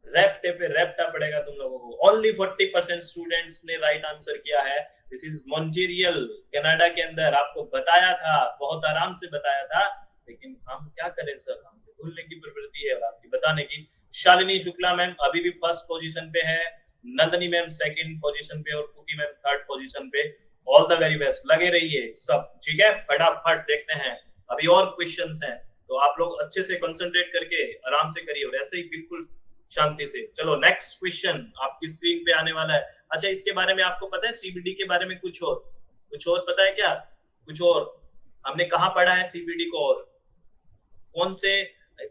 रेप्टे पे रेप्टा पड़ेगा तुम लोगों को। ओनली 40% स्टूडेंट्स ने राइट आंसर किया है। दिस इज मॉन्ट्रियल कनाडा के अंदर, आपको बताया था, बहुत आराम से बताया था, लेकिन हम क्या करें सर, हम भूलने की प्रवृत्ति है और आपकी बताने की। शालिनी शुक्ला मैम अभी भी फर्स्ट पोजीशन पे है, नंदनी मैम सेकंड पोजीशन पे और कुकी मैम थर्ड पोजीशन पे। ऑल द वेरी बेस्ट, लगे रहिए सब, ठीक है, फटाफट देखते हैं, अभी और क्वेश्चंस हैं, तो आप लोग अच्छे से कंसंट्रेट करके आराम से करिए और ऐसे ही बिल्कुल शांति से। चलो नेक्स्ट क्वेश्चन आपकी स्क्रीन पे आने वाला है। अच्छा इसके बारे में आपको पता है, सीबीडी के बारे में कुछ और पता है क्या, कुछ और हमने कहा पढ़ा है सीबीडी को, और कौन से,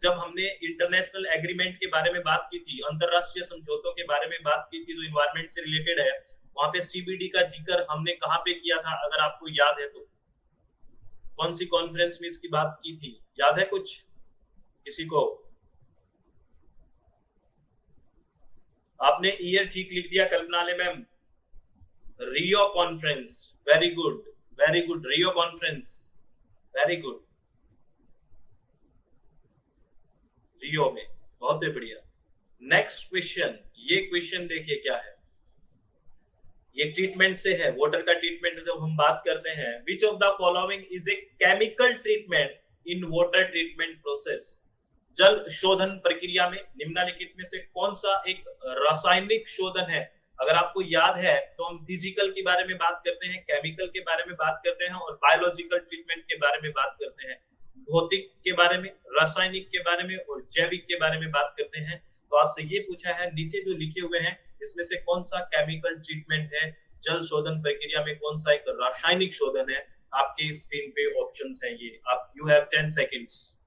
जब हमने इंटरनेशनल एग्रीमेंट के बारे में बात की थी, अंतरराष्ट्रीय समझौतों के बारे में बात की थी जो इन्वायरमेंट से रिलेटेड है, वहां पे सीबीडी का जिक्र हमने कहाँ पे किया था, अगर आपको याद है तो। कौन सी कॉन्फ्रेंस में इसकी बात की थी, याद है कुछ किसी को। आपने ईयर ठीक लिख दिया कल्पना ले ma'am, Rio conference, very good, very good, Rio conference, very good, Rio में, बहुत ही बढ़िया। नेक्स्ट क्वेश्चन, ये क्वेश्चन देखिए क्या है, ये ट्रीटमेंट से है, वाटर का ट्रीटमेंट जब हम बात करते हैं, विच of the following is a chemical treatment in water treatment process, जल शोधन प्रक्रिया में निम्नलिखित में से कौन सा एक रासायनिक शोधन है। अगर आपको याद है तो हम फिजिकल के बारे में बात करते हैं, केमिकल के बारे में बात करते हैं और बायोलॉजिकल ट्रीटमेंट के बारे में बात करते हैं, भौतिक के बारे में, रासायनिक के बारे में और जैविक के बारे में बात करते हैं। तो आपसे ये पूछा है, नीचे जो लिखे हुए हैं इसमें से कौन सा केमिकल ट्रीटमेंट है, जल शोधन प्रक्रिया में कौन सा एक रासायनिक शोधन है। आपकी स्क्रीन पे ऑप्शंस हैं ये, आप यू हैव 10 सेकंड्स।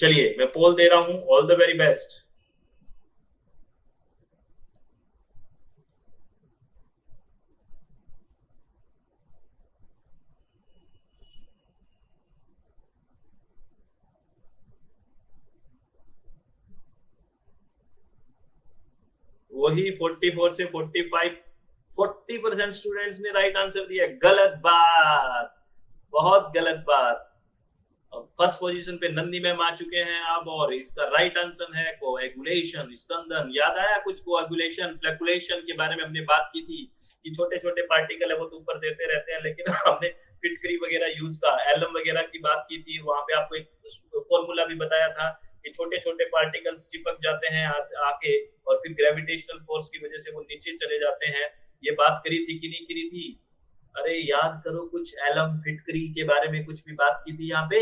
चलिए मैं पोल दे रहा हूं, ऑल द वेरी बेस्ट। वही 44 से 45, 40% स्टूडेंट्स ने राइट आंसर दिया। गलत बात, बहुत गलत बात। फर्स्ट पोजीशन पे नंदी मैम आ चुके हैं अब, और इसका राइट आंसर है कोएगुलेशन, स्कंदन। याद आया कुछ? कोएगुलेशन, फ्लैकुलेशन के बारे में हमने बात की थी कि छोटे छोटे पार्टिकल है वो तो ऊपर देते रहते हैं, लेकिन हमने फिटकरी वगैरह यूज का, एलम वगैरह की बात की थी। वहां पे आपको एक फॉर्मूला भी बताया था कि छोटे छोटे पार्टिकल्स चिपक जाते हैं आके, और फिर ग्रेविटेशनल फोर्स की वजह से वो नीचे चले जाते हैं। ये बात करी थी कि नहीं करी थी? अरे याद करो, कुछ एलम फिटकरी के बारे में कुछ भी बात की थी यहाँ पे।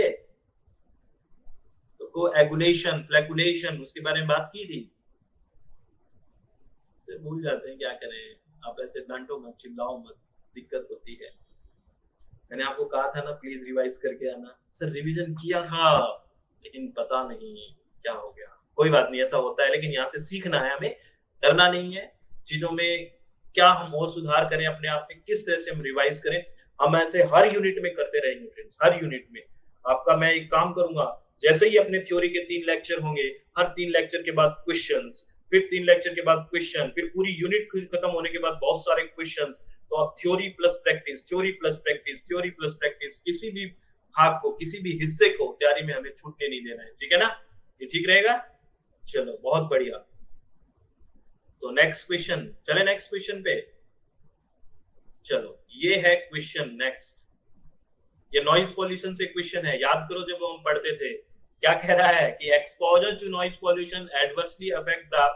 तो कोएगुलेशन, फ्लैकुलेशन, उसके बारे में बात की थी। तो भूल जाते हैं, क्या करें। आप ऐसे डांटो मत, चिल्लाओ मत, दिक्कत होती है। मैंने आपको कहा था ना प्लीज रिवाइज करके आना। सर रिवीजन किया था, लेकिन पता नहीं क्या हो गया। कोई बात नहीं, ऐसा होता है, लेकिन यहाँ से सीखना है हमें, डरना नहीं है। चीजों में क्या हम और सुधार करें अपने आप में, किस तरह से हम रिवाइज करें, हम ऐसे हर यूनिट में करते रहेंगे फ्रेंड्स। हर यूनिट में आपका मैं एक काम करूंगा, जैसे ही अपने थ्योरी के 3 लेक्चर होंगे, हर 3 लेक्चर के बाद क्वेश्चन, फिर 3 लेक्चर के बाद क्वेश्चन, फिर पूरी यूनिट खत्म होने के बाद बहुत सारे क्वेश्चन। तो आप theory plus practice, theory plus practice, theory plus practice, किसी भी भाग को, किसी भी हिस्से को तैयारी में हमें छूटने नहीं देना है। ठीक है ना? ये ठीक रहेगा? चलो बहुत बढ़िया। तो नेक्स्ट क्वेश्चन, चले नेक्स्ट क्वेश्चन पे। चलो ये है क्वेश्चन नेक्स्ट। ये नॉइज पॉल्यूशन से क्वेश्चन है, याद करो जब हम पढ़ते थे। क्या कह रहा है कि exposure to noise pollution adversely affect the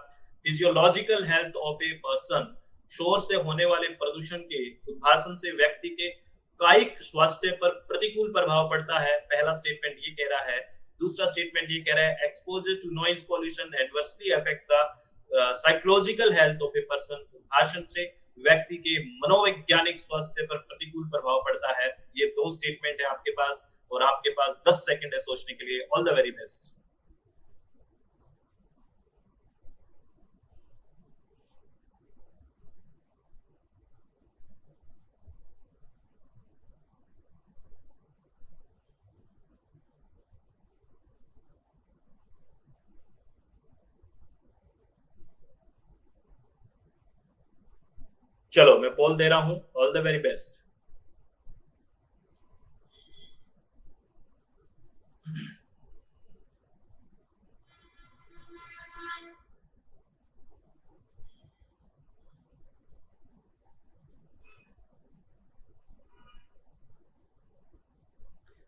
physiological health of a person. शोर से होने वाले प्रदूषण के उद्भासन से व्यक्ति के कायिक स्वास्थ्य पर प्रतिकूल प्रभाव पड़ता है। पहला स्टेटमेंट ये कह रहा है। दूसरा स्टेटमेंट ये कह रहा है exposure to noise pollution adversely affect the psychological health of a person. उद्भासन से व्यक्ति के मनोवैज्ञानिक स्वास्थ्य पर प्रतिकूल प्रभाव पड़ता है। ये 2 स्टेटमेंट है आपके पास, और आपके पास 10 सेकंड है सोचने के लिए। All the very best. चलो मैं पोल दे रहा हूं, all the very best.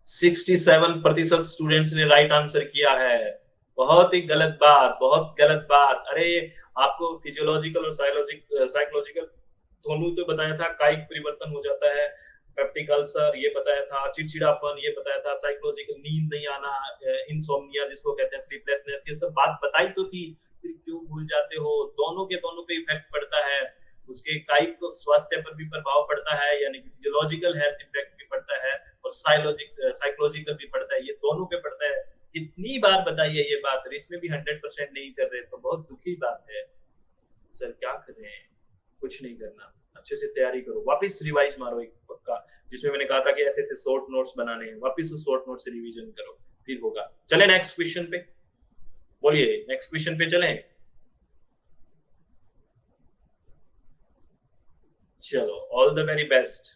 Sixty 67% students ने राइट आंसर किया है। बहुत ही गलत बात, बहुत गलत बात। अरे आपको फिजियोलॉजिकल और साइकोलॉजिकल दोनों तो बताया था। कायिक परिवर्तन हो जाता है, पेप्टिक अल्सर ये बताया था, चिड़चिड़ापन ये बताया था, साइकोलॉजिकल नींद नहीं आना, इंसोम्निया जिसको कहते हैं, स्लीपलेसनेस, ये सब बात बताई तो थी। फिर क्यों भूल जाते हो? दोनों के दोनों पे इफेक्ट पड़ता है। उसके कायिक स्वास्थ्य पर भी प्रभाव पड़ता है, यानी कि फिजियोलॉजिकल हेल्थ इफेक्ट भी पड़ता है, और साइकोलॉजिकल भी पड़ता है। ये दोनों पे पड़ता है। कितनी बार बताइए ये बात, और इसमें भी 100% नहीं कर रहे, तो बहुत दुखी बात है। सर क्या करें, कुछ नहीं करना, अच्छे से तैयारी करो, वापस रिवाइज मारो एक पक्का। जिसमें मैंने कहा था कि ऐसे ऐसे शॉर्ट नोट्स बनाने हैं, वापस उस शॉर्ट नोट से रिवीजन करो, फिर होगा। चले नेक्स्ट क्वेश्चन पे, बोलिए नेक्स्ट क्वेश्चन पे चलें। चलो ऑल द वेरी बेस्ट।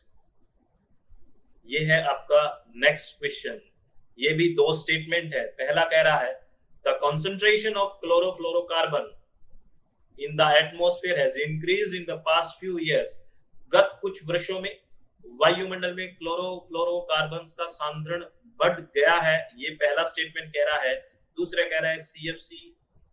ये है आपका नेक्स्ट क्वेश्चन। ये भी 2 स्टेटमेंट है। पहला कह रहा है the concentration of chlorofluorocarbon in the atmosphere has increased in the past few years. गत कुछ वर्षों में वायुमंडल में क्लोरोफ्लोरोकार्बन का सांद्रण बढ़ गया है। ये पहला स्टेटमेंट कह रहा है। दूसरा कह रहा है CFC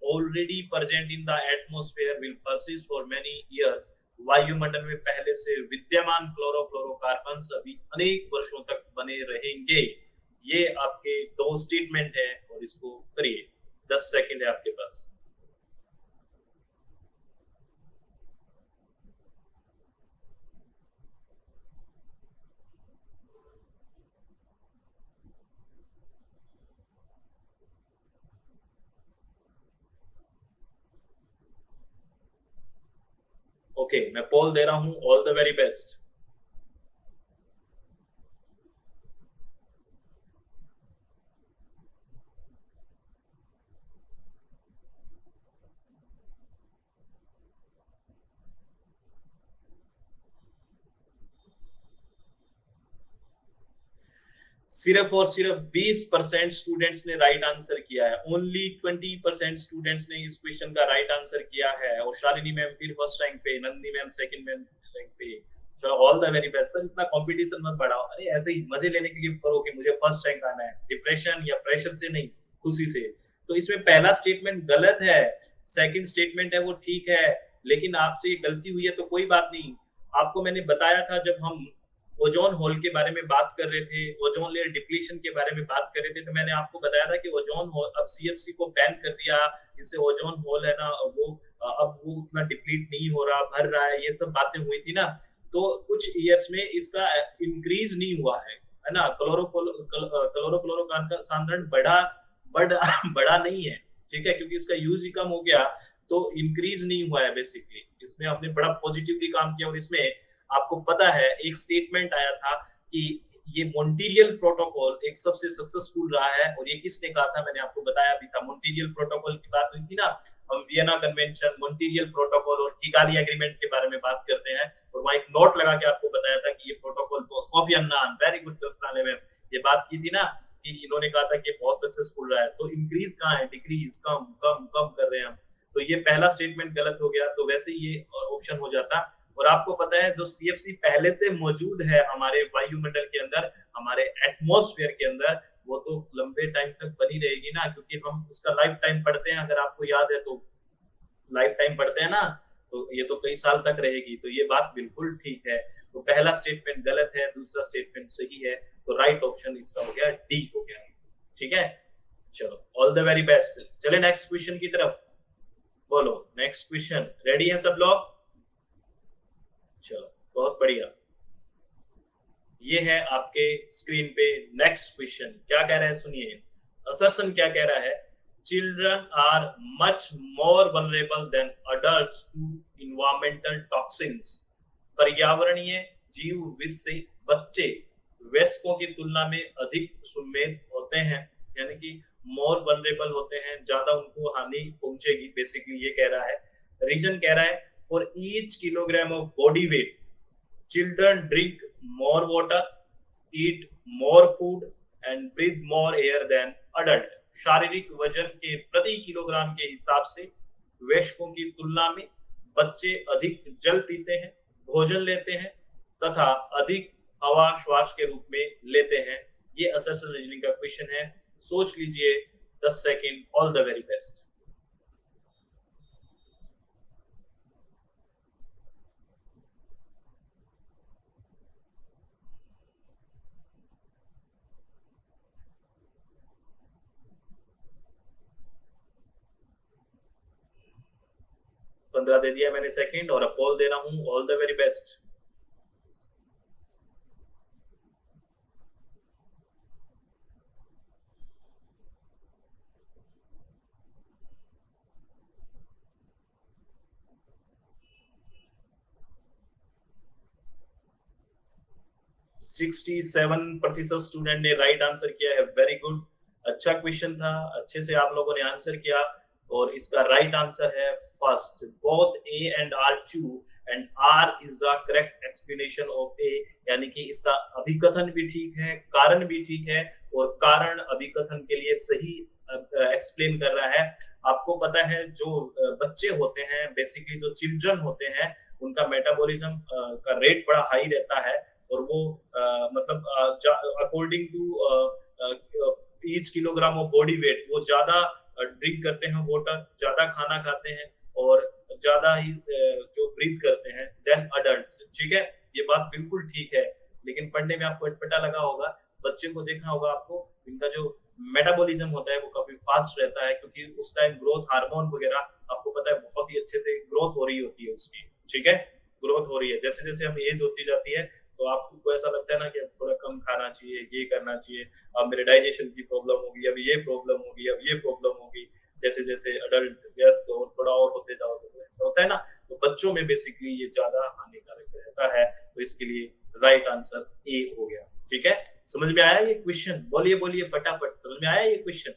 already present in the atmosphere will persist for many years. वायुमंडल में पहले से विद्यमान क्लोरोफ्लोरोकार्बन अभी अनेक वर्षों तक बने रहेंगे। ये आपके 2 स्टेटमेंट है, और इसको करिए। 10 सेकंड है आपके पास। ओके, मैं पोल दे रहा हूं, ऑल द वेरी बेस्ट। सिर्फ और सिर्फ 20% स्टूडेंट्स ने राइट आंसर किया है। ओनली 20% स्टूडेंट्स ने इस क्वेश्चन का राइट आंसर किया है। और शालिनी मैम फिर फर्स्ट रैंक पे, नंदिनी मैम सेकंड रैंक पे। चलो all the very best sir. इतना कंपटीशन मत बढ़ाओ, अरे ऐसे ही मजे लेने के लिए करो कि मुझे फर्स्ट रैंक आना है, डिप्रेशन या प्रेशर से नहीं, खुशी से। तो इसमें पहला स्टेटमेंट गलत है, सेकंड स्टेटमेंट है वो ठीक है, लेकिन आपसे ये गलती हुई है तो कोई बात नहीं। आपको मैंने बताया था जब हम ओजोन होल के बारे में बात कर रहे थे, ओजोन लेयर डिप्लीशन के बारे में बात कर रहे थे, तो मैंने आपको बताया था कि ओजोन होल अब सीएफसी को बैन कर दिया, इससे ओजोन होल है ना वो अब वो उतना डिप्लीट नहीं हो रहा, भर रहा है, ये सब बातें हुई थी ना। तो कुछ ईयर्स में इसका इंक्रीज नहीं हुआ है ना। क्लोरोफ्लोरोकार्बन का सांद्रण बढ़ा नहीं है, ठीक है, क्योंकि इसका यूज ही कम हो गया, तो इंक्रीज नहीं हुआ है बेसिकली। इसमें हमने बड़ा पॉजिटिवली काम किया। और इसमें आपको पता है एक स्टेटमेंट आया था कि ये मॉन्ट्रियल प्रोटोकॉल एक सबसे सक्सेसफुल रहा है। और ये किसने कहा था, मैंने आपको बताया भी था। मॉन्ट्रियल प्रोटोकॉल की बात हुई थी ना, हम वियना कन्वेंशन, मॉन्ट्रियल प्रोटोकॉल और किगाली एग्रीमेंट के बारे में बात करते हैं। और वहां एक नोट लगा के आपको बताया था कि ये protocol Kofi Annan, very good Kalpana में ये बात की थी ना कि इन्होंने कहा था कि बहुत सक्सेसफुल रहा है। तो इंक्रीज कहाँ है, डिक्रीज, कम कम कम कर रहे हैं हम। तो ये पहला स्टेटमेंट गलत हो गया, तो वैसे ये ऑप्शन हो जाता। और आपको पता है जो सीएफसी पहले से मौजूद है हमारे वायुमंडल के अंदर, हमारे एटमॉस्फेयर के अंदर, वो तो लंबे टाइम तक बनी रहेगी ना, क्योंकि हम उसका लाइफ टाइम पढ़ते हैं, अगर आपको याद है तो लाइफ टाइम पढ़ते हैं ना, तो ये तो कई साल तक रहेगी। तो ये बात बिल्कुल ठीक है। तो पहला स्टेटमेंट गलत है, दूसरा स्टेटमेंट सही है। तो राइट ऑप्शन इसका हो गया डी हो गया, ठीक है। चलो ऑल द वेरी बेस्ट। चले नेक्स्ट क्वेश्चन की तरफ। बोलो नेक्स्ट क्वेश्चन, रेडी है सब लोग? चलो बहुत बढ़िया। ये है आपके स्क्रीन पे नेक्स्ट क्वेश्चन, क्या कह रहा है सुनिए। असर्शन क्या कह रहा है, children are much more vulnerable than adults to environmental toxins. पर्यावरणीय जीव विष से बच्चे वयस्कों की तुलना में अधिक सुमेध होते हैं, यानी कि मोर वल्नरेबल होते हैं, ज्यादा उनको हानि पहुंचेगी, बेसिकली ये कह रहा है। रीजन कह रहा है for each kilogram of body weight, children drink more water, eat more food and breathe more air than adult। शारीरिक वजन के प्रति किलोग्राम के हिसाब से वयस्कों की तुलना में बच्चे अधिक जल पीते हैं, भोजन लेते हैं तथा अधिक हवा श्वास के रूप में लेते हैं। ये असर्शन रीजनिंग का क्वेश्चन है। सोच लीजिए 10 second. All the very best. दे दिया मैंने सेकंड, और अपोल दे रहा हूं, all the very best. %67 student ने राइट आंसर किया है, वेरी गुड। अच्छा क्वेश्चन था, अच्छे से आप लोगों ने आंसर किया। और इसका राइट आंसर है first, both A and R true and R is the correct explanation of A. यानी कि इसका अभिकथन भी ठीक है, कारण भी ठीक है, और कारण अभिकथन के लिए सही एक्सप्लेन कर रहा है। आपको पता है जो बच्चे होते हैं, बेसिकली जो चिल्ड्रन होते हैं, उनका मेटाबॉलिज्म का रेट बड़ा हाई रहता है। और वो मतलब according to each kilogram of body weight वो ज्यादा ड्रिंक करते हैं वाटर, ज्यादा खाना खाते हैं और ज्यादा ही जो ब्रीथ करते हैं देन अडल्ट्स, ठीक है। ये बात बिल्कुल ठीक है, लेकिन पढ़ने में आपको अटपटा लगा होगा। बच्चे को देखना होगा आपको, इनका जो मेटाबॉलिज्म होता है वो काफी फास्ट रहता है, क्योंकि उस टाइम ग्रोथ हार्मोन वगैरह आपको पता है बहुत ही अच्छे से ग्रोथ हो रही होती है उसकी, ठीक है, ग्रोथ हो रही है। जैसे जैसे हम एज होती जाती है तो आपको ऐसा लगता है ना कि अब थोड़ा कम खाना चाहिए, ये करना चाहिए, अब मेरे डाइजेशन की प्रॉब्लम होगी, अब ये प्रॉब्लम होगी, अब ये प्रॉब्लम होगी। जैसे जैसे अडल्ट वयस्क और थोड़ा और होते जाओ तो ऐसा होता है ना। तो तो बच्चों में बेसिकली ये ज्यादा हानिकारक रहता है, तो इसके लिए राइट आंसर ए हो गया। ठीक है, समझ में आया ये क्वेश्चन? बोलिए बोलिए फटाफट, समझ में आया ये क्वेश्चन?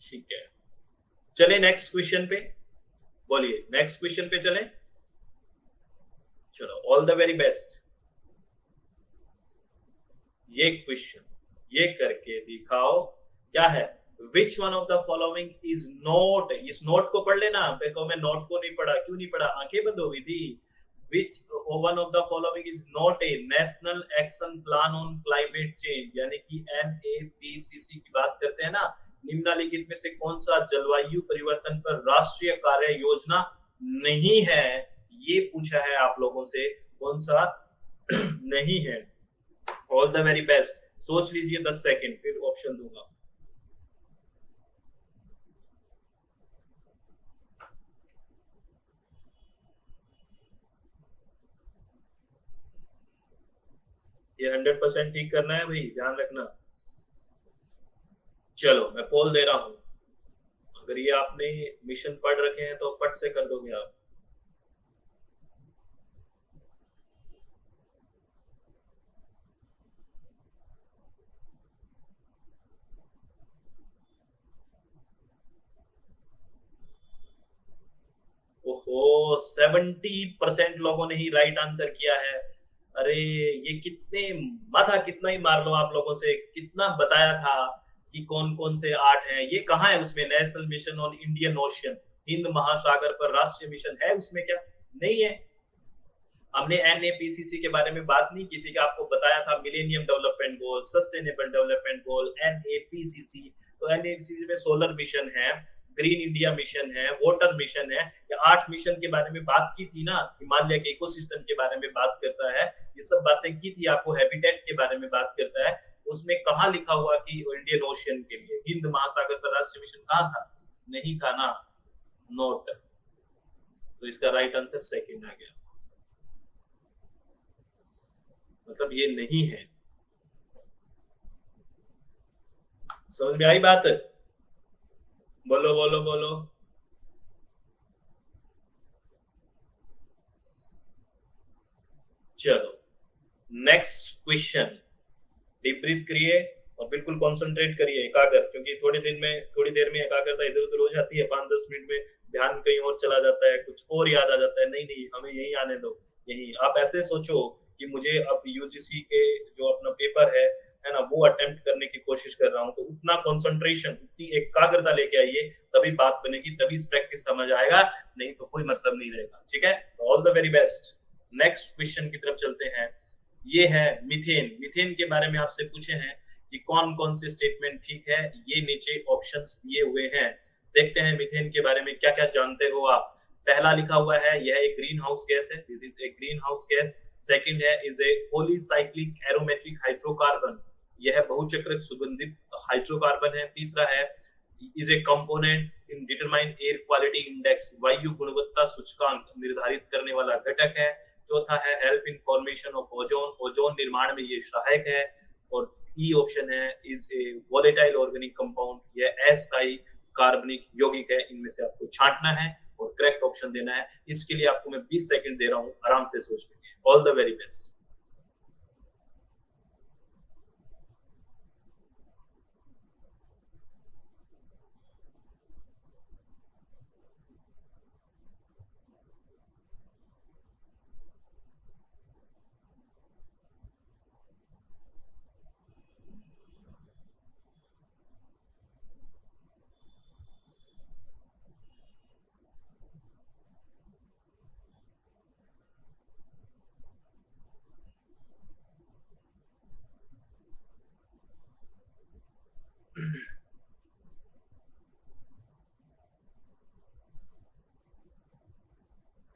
ठीक है, चले नेक्स्ट क्वेश्चन पे, बोलिए नेक्स्ट क्वेश्चन पे चले। चलो, ऑल द वेरी बेस्ट। ये क्वेश्चन ये करके दिखाओ, क्या है? Which one of the following is not, इस नोट को पढ़ लेना। देखो मैं नोट को नहीं पढ़ा, क्यों नहीं पढ़ा? आंखें बंद हो गई थी। Which one of the following is not a national action plan on climate change, यानी कि NAPCC की बात करते हैं ना। निम्नलिखित में से कौन सा जलवायु परिवर्तन पर राष्ट्रीय कार्य योजना नहीं है, ये पूछा है आप लोगों से। कौन सा नहीं है? ऑल द वेरी बेस्ट, सोच लीजिए 10 सेकेंड, फिर ऑप्शन दूंगा। ये 100% ठीक करना है भाई, ध्यान रखना। चलो मैं पोल दे रहा हूं, अगर ये आपने मिशन पढ़ रखे हैं तो फट से कर दोगे आप। ओहो, 70% लोगों ने ही राइट आंसर किया है। अरे ये कितने, माथा कितना ही मार लो आप लोगों से, कितना बताया था कि कौन कौन से 8 हैं। ये कहाँ है उसमें? National mission on Indian ocean, Hind महासागर पर राष्ट्रीय मिशन है उसमें क्या? नहीं है। हमने NAPCC के बारे में बात नहीं की थी कि आपको बताया था millennium development goal, sustainable development goal, NAPCC। तो NAPCC में सोलर मिशन है, ग्रीन इंडिया मिशन है, वाटर मिशन है, ये 8 मिशन के बारे में बात की थी ना। हिमालय के इकोसिस्टम के बारे में बात करता है, ये सब बातें की थी। आपको हैबिटेट के बारे में बात करता है। उसमें कहाँ लिखा हुआ कि इंडियन ओशियन के लिए हिंद महासागर पर राष्ट्रीय मिशन कहाँ था? नहीं था ना, नोट। तो इसका राइट आंसर सेकंड आ गया, मतलब ये नहीं है। समझ में आई बात? बोलो बोलो बोलो। चलो नेक्स्ट क्वेश्चन, डीप ब्रीथ करिए और बिल्कुल कंसंट्रेट करिए, एकाग्र, क्योंकि थोड़ी देर में एकाग्रता इधर उधर हो जाती है, 5-10 मिनट में ध्यान कहीं और चला जाता है, कुछ और याद आ जाता है। नहीं नहीं, हमें यही आने दो। यही आप ऐसे सोचो कि मुझे अब UGC के जो अपना पेपर है ना, वो अटेम्प्ट करने की कोशिश कर रहा हूँ, तो उतना कंसंट्रेशन, उतनी एकाग्रता लेके आइए, तभी बात बनेगी, तभी इस प्रैक्टिस समझ आएगा, नहीं तो कोई मतलब नहीं रहेगा। ठीक है, all the very best. Next question की तरफ चलते हैं। ये है मीथेन। मीथेन के बारे में आपसे पूछे हैं कि कौन कौन से स्टेटमेंट ठीक है, ये नीचे ऑप्शंस दिए हुए हैं। देखते हैं मीथेन के बारे में क्या क्या जानते हो आप। पहला लिखा हुआ है यह एक ग्रीन हाउस गैस है, this is a green house gas. Second है is a polycyclic aromatic hydrocarbon, यह बहुचक्रित सुगंधित हाइड्रोकार्बन है। तीसरा है is a component in determine air quality index, वायु गुणवत्ता सूचकांक निर्धारित करने वाला घटक है। चौथा है help in formation of ozone, ozone निर्माण में ये सहायक है। और ई ऑप्शन है is A volatile organic compound, यह अस्थायी कार्बनिक यौगिक है। इनमें से आपको छांटना है और करेक्ट ऑप्शन देना है। इसके लिए आपको मैं 20 सेकंड दे रहा हूं, आराम से सोच लीजिए। All the very best.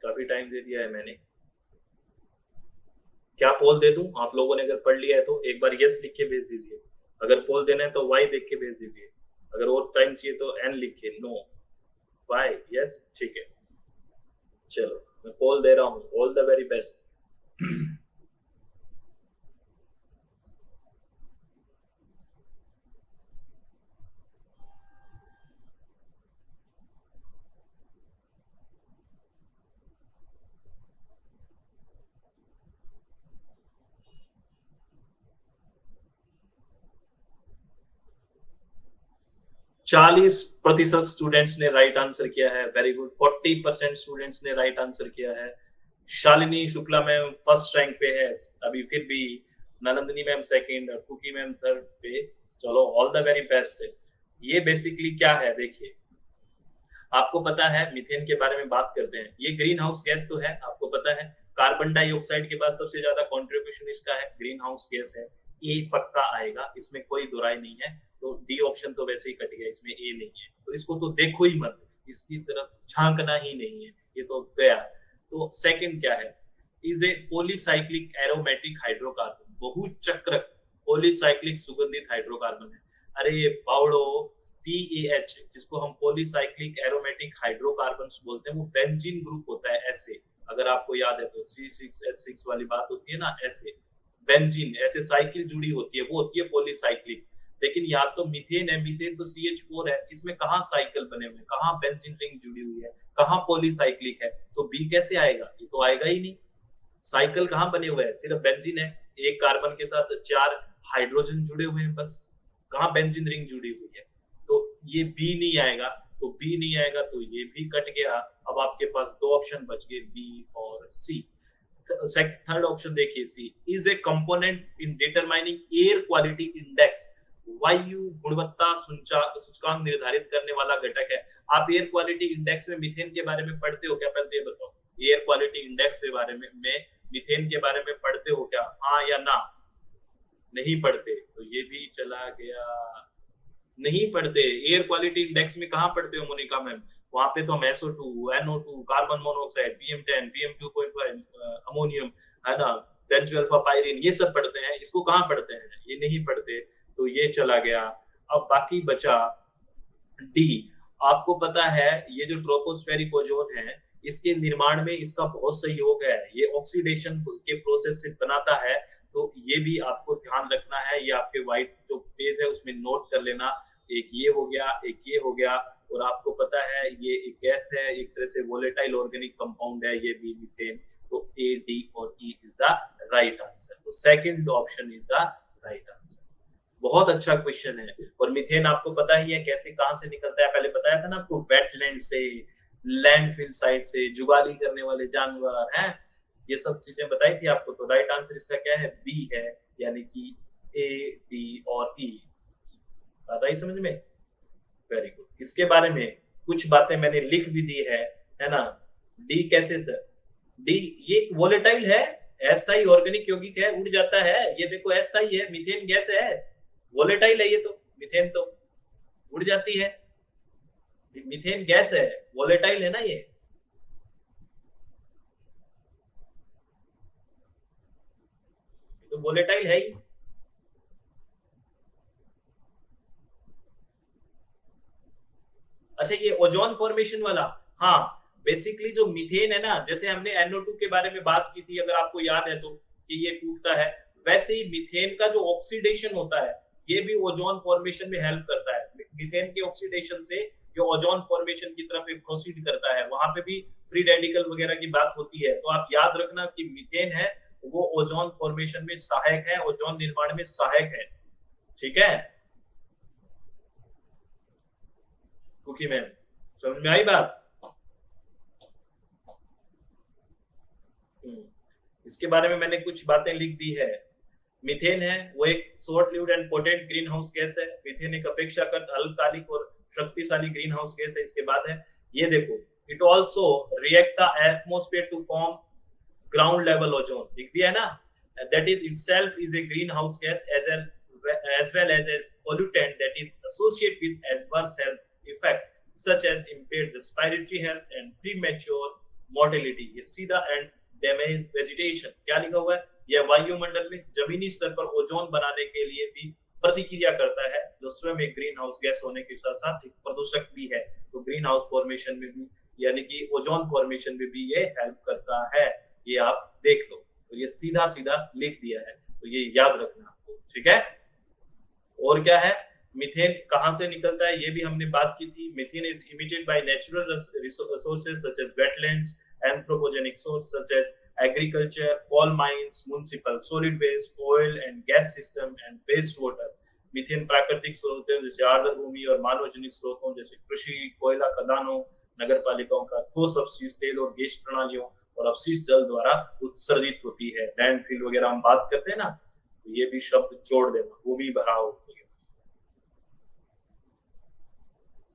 काफी टाइम दे दिया है मैंने, क्या पोल दे दूं? आप लोगों ने अगर पढ़ लिया है तो एक बार यस लिख के भेज दीजिए, अगर पोल देना है तो वाई देख के भेज दीजिए, अगर और टाइम चाहिए तो एन लिखिए, नो वाई यस। ठीक है, चलो मैं पोल दे रहा हूँ, all the very best. 40% students ने राइट आंसर किया है, वेरी गुड। 40% स्टूडेंट्स ने राइट आंसर किया है। Shalini Shukla ma'am first rank पे है अभी, फिर भी ननंदिनी मैम सेकंड और कुकी मैम थर्ड पे। चलो ऑल द वेरी बेस्ट। ये बेसिकली क्या है देखिए, आपको पता है मीथेन के बारे में बात करते हैं। ये ग्रीन हाउस गैस तो है, आपको पता है। कार्बन डाइऑक्साइड के बाद सबसे ज्यादा कंट्रीब्यूशन इसका है, ग्रीन हाउस गैस है। ए पक्का आएगा, इसमें कोई दो राय नहीं है। तो डी ऑप्शन तो वैसे ही कट गया, इसमें ए नहीं है, तो इसको तो देखो ही मत, इसकी तरफ झांकना ही नहीं है, ये तो गया। तो सेकंड क्या है, is a polycyclic aromatic hydrocarbon, बहुचक्र पॉलीसाइक्लिक सुगंधित हाइड्रोकार्बन है। अरे ये बावड़ो, PAH जिसको हम पॉलीसाइक्लिक एरोमेटिक हाइड्रोकार्बन्स बोलते हैं, वो बेंजीन ग्रुप होता है ऐसे, अगर आपको याद है तो C6H6 वाली बात होती है ना, ऐसे बेंजीन ऐसे साइकिल जुड़ी होती है, वो होती है पॉलीसाइक्लिक। लेकिन यहाँ तो मीथेन है, मीथेन तो CH4 है, इसमें कहाँ साइकिल बने हुए, कहाँ बेंजीन रिंग जुड़ी हुई है, कहाँ पॉलीसाइक्लिक है, तो बी कैसे आएगा, ये तो आएगा ही नहीं। साइकिल कहाँ बने हुए हैं, सिर्फ बेंजीन है, एक कार्बन के साथ 4 हाइड्रोजन जुड़े हुए हैं बस, कहाँ बेंजीन रिंग जुड़ी हुई है, तो ये बी नहीं आएगा। तो बी नहीं आएगा तो ये भी कट गया। अब आपके पास दो ऑप्शन बच गए, बी और सी। थर्ड ऑप्शन देखिए, C is a component in determining air quality index, वायु गुणवत्ता सूचकांक निर्धारित करने वाला घटक है। आप एयर क्वालिटी इंडेक्स में मीथेन के बारे में पढ़ते हो क्या, पहले ये बताओ। एयर क्वालिटी इंडेक्स के बारे में मीथेन के बारे में पढ़ते हो क्या, हाँ या ना? नहीं पढ़ते, तो ये भी चला गया। नहीं पढ़ते, एयर क्वालिटी इंडेक्स में कहाँ पढ़ते हो मोनिका मैम? वहां पे तो हम SO2, NO2, carbon monoxide, PM10, PM2.5, ammonium, है ना, बेंजोअल्फा पायरीन, ये सब पढ़ते हैं। इसको कहाँ पढ़ते हैं, ये नहीं पढ़ते, तो ये चला गया। अब बाकी बचा डी। आपको पता है ये जो ट्रोपोस्फेरिक ओजोन है, इसके निर्माण में इसका बहुत सहयोग है, ये ऑक्सीडेशन के प्रोसेस से बनाता है। तो ये भी आपको ध्यान रखना है, ये आपके व्हाइट जो पेज है उसमें नोट कर लेना। एक ये हो गया, एक ये हो गया, और आपको पता है ये एक गैस है, एक तरह से वोलेटाइल ऑर्गेनिक कंपाउंड है ये भी, मीथेन। तो ए, डी और E is the right answer. तो second option is the right answer. बहुत अच्छा क्वेश्चन है। और मीथेन आपको पता ही है कैसे, कहां से निकलता है, पहले बताया था ना आपको, वेटलैंड से, लैंडफिल साइड से, जुगाली करने वाले जानवर हैं, ये सब चीजें बताई थी आपको। तो राइट आंसर इसका क्या है, बी है, यानी कि ए, डी और ई। आता ही समझ में? Very good. इसके बारे में कुछ बातें मैंने लिख भी दी है ना। डी कैसे सर? डी ये वोलेटाइल है, अस्थायी ऑर्गेनिक यौगिक है, उड़ जाता है। ये देखो अस्थायी है, मीथेन गैस है, वोलेटाइल है ये तो, मीथेन तो उड़ जाती है। मीथेन गैस है, वोलेटाइल है ना ये। तो वोलेटाइल है ही। अच्छा, ये ओजोन फॉर्मेशन वाला, हाँ, बेसिकली जो मीथेन है ना, जैसे हमने NO2 के बारे में बात की थी, अगर आपको याद है तो, कि ये टूटता है, वैसे ही मीथेन का जो ऑक्सीडेशन होता है, ये भी ओजोन फॉर्मेशन में हेल्प करता है। मीथेन के ऑक्सीडेशन से ये ओजोन फॉर्मेशन की तरफ प्रोसीड करता है, वहां पे भी फ्री रेडिकल वगैरह की बात होती है। तो आप याद रखना कि मीथेन है वो ओजोन फॉर्मेशन में सहायक है, ओजोन निर्माण में सहायक है, ठीक है कुकी मैम? समझ में आई बात? इसके बारे में मैंने कुछ बातें लिख दी है। मीथेन है वो एक short lived and potent green house gas है। मीथेन एक अपेक्षाकृत अल्पकालिक और शक्तिशाली ग्रीन हाउस गैस है। इसके बाद है, ये देखो, it also react the atmosphere to form ground level ozone, लिख दिया है ना। That is itself is a green house gas as well as a pollutant that is associated with adverse health effect such as impaired respiratory health and premature mortality. ये सीधा and damage vegetation, क्या लिखा हुआ है, यह वायुमंडल में जमीनी स्तर पर ओजोन बनाने के लिए भी प्रतिक्रिया करता है, जो स्वयं एक ग्रीन हाउस गैस होने के साथ साथ एक प्रदूषक भी है। तो ग्रीन हाउस फॉर्मेशन में भी, यानी कि ओजोन फॉर्मेशन में भी ये हेल्प करता है, ये आप देख लो। तो ये सीधा सीधा लिख दिया है, तो ये याद रखना आपको, ठीक है। और क्या है, मीथेन कहां से निकलता है, ये भी हमने बात की थी। Methane is emitted by natural resources such as wetlands, anthropogenic source such as agriculture, coal mines, municipal solid waste, oil and gas system and waste water. Methane प्राकृतिक स्रोतों जैसे आर्द्र भूमि और मानवजनित स्रोतों जैसे कृषि, कोयला खदानों, नगर पालिकाओं का ठोस अपशिष्ट, तेल और गैस प्रणालियों और अपशिष्ट जल द्वारा उत्सर्जित होती है। लैंडफिल वगैरह हम बात करते हैं ना, तो ये भी शब्द जोड़ देना, भूमि भराव।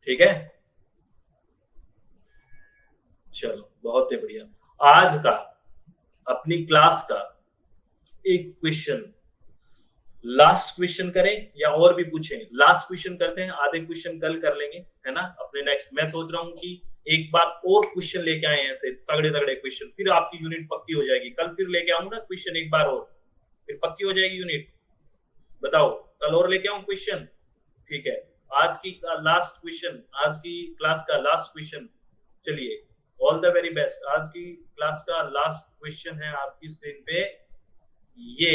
ठीक है, चलो बहुत ही बढ़िया। आज का अपनी क्लास का एक क्वेश्चन, लास्ट क्वेश्चन करें या और भी पूछें? लास्ट क्वेश्चन करते हैं, आधे क्वेश्चन कल कर लेंगे, है ना। अपने नेक्स्ट मैं सोच रहा हूँ कि एक बार और क्वेश्चन लेके आए ऐसे तगड़े तगड़े क्वेश्चन, फिर आपकी यूनिट पक्की हो जाएगी। कल फिर लेके आऊँ ना क्वेश्चन एक बार और, फिर पक्की हो जाएगी यूनिट। बताओ, कल और लेके आऊँ क्वेश्चन? ठीक है, आज की लास्ट क्वेश्चन, आज की क्लास का लास्ट क्वेश्चन। चलिए, ऑल द वेरी बेस्ट। आज की क्लास का लास्ट क्वेश्चन है आपकी स्क्रीन पे ये।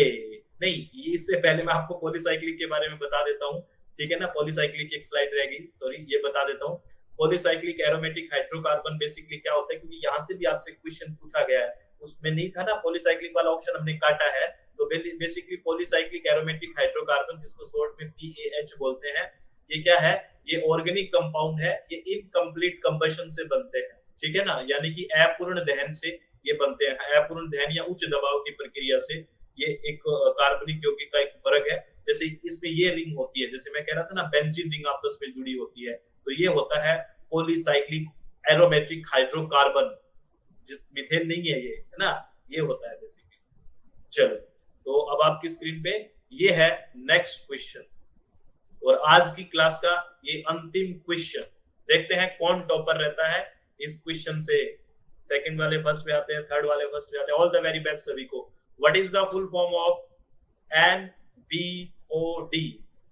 नहीं, इससे पहले मैं आपको पॉलीसाइक्लिक के बारे में बता देता हूँ, ठीक है ना। पॉलीसाइक्लिक की एक स्लाइड रहेगी, सॉरी ये बता देता हूँ। पॉलीसाइक्लिक एरोमेटिक हाइड्रोकार्बन बेसिकली क्या होता है, क्योंकि यहाँ से भी आपसे क्वेश्चन पूछा गया है, उसमें नहीं था ना पॉलीसाइक्लिक वाला ऑप्शन, हमने काटा है। तो बेसिकली पॉलीसाइक्लिक एरोमेटिक हाइड्रोकार्बन, जिसको शॉर्ट में PAH बोलते हैं, ये क्या है? ये ऑर्गेनिक कंपाउंड है, ये इनकम्प्लीट कंबशन से बनते हैं, ठीक है ना, यानी कि अपूर्ण दहन से ये बनते हैं। अपूर्ण दहन या उच्च दबाव की प्रक्रिया से ये एक कार्बनिक यौगिक का एक वर्ग है। जैसे इसमें ये रिंग होती है, जैसे मैं कह रहा था ना बेंजीन रिंग आपस में जुड़ी होती है, तो ये होता है पॉलीसाइक्लिक एरोमेटिक हाइड्रोकार्बन, जिस मीथेन नहीं है ये, है ना, ये होता है बेसिकली। चलो, तो अब आपकी स्क्रीन पे ये है नेक्स्ट क्वेश्चन, और आज की क्लास का ये अंतिम क्वेश्चन। देखते हैं कौन टॉपर रहता है इस क्वेश्चन से। सेकंड वाले फर्स्ट पे आते हैं, थर्ड वाले फर्स्ट पे आते हैं। ऑल द वेरी बेस्ट सभी को। What is the full form of NBOD?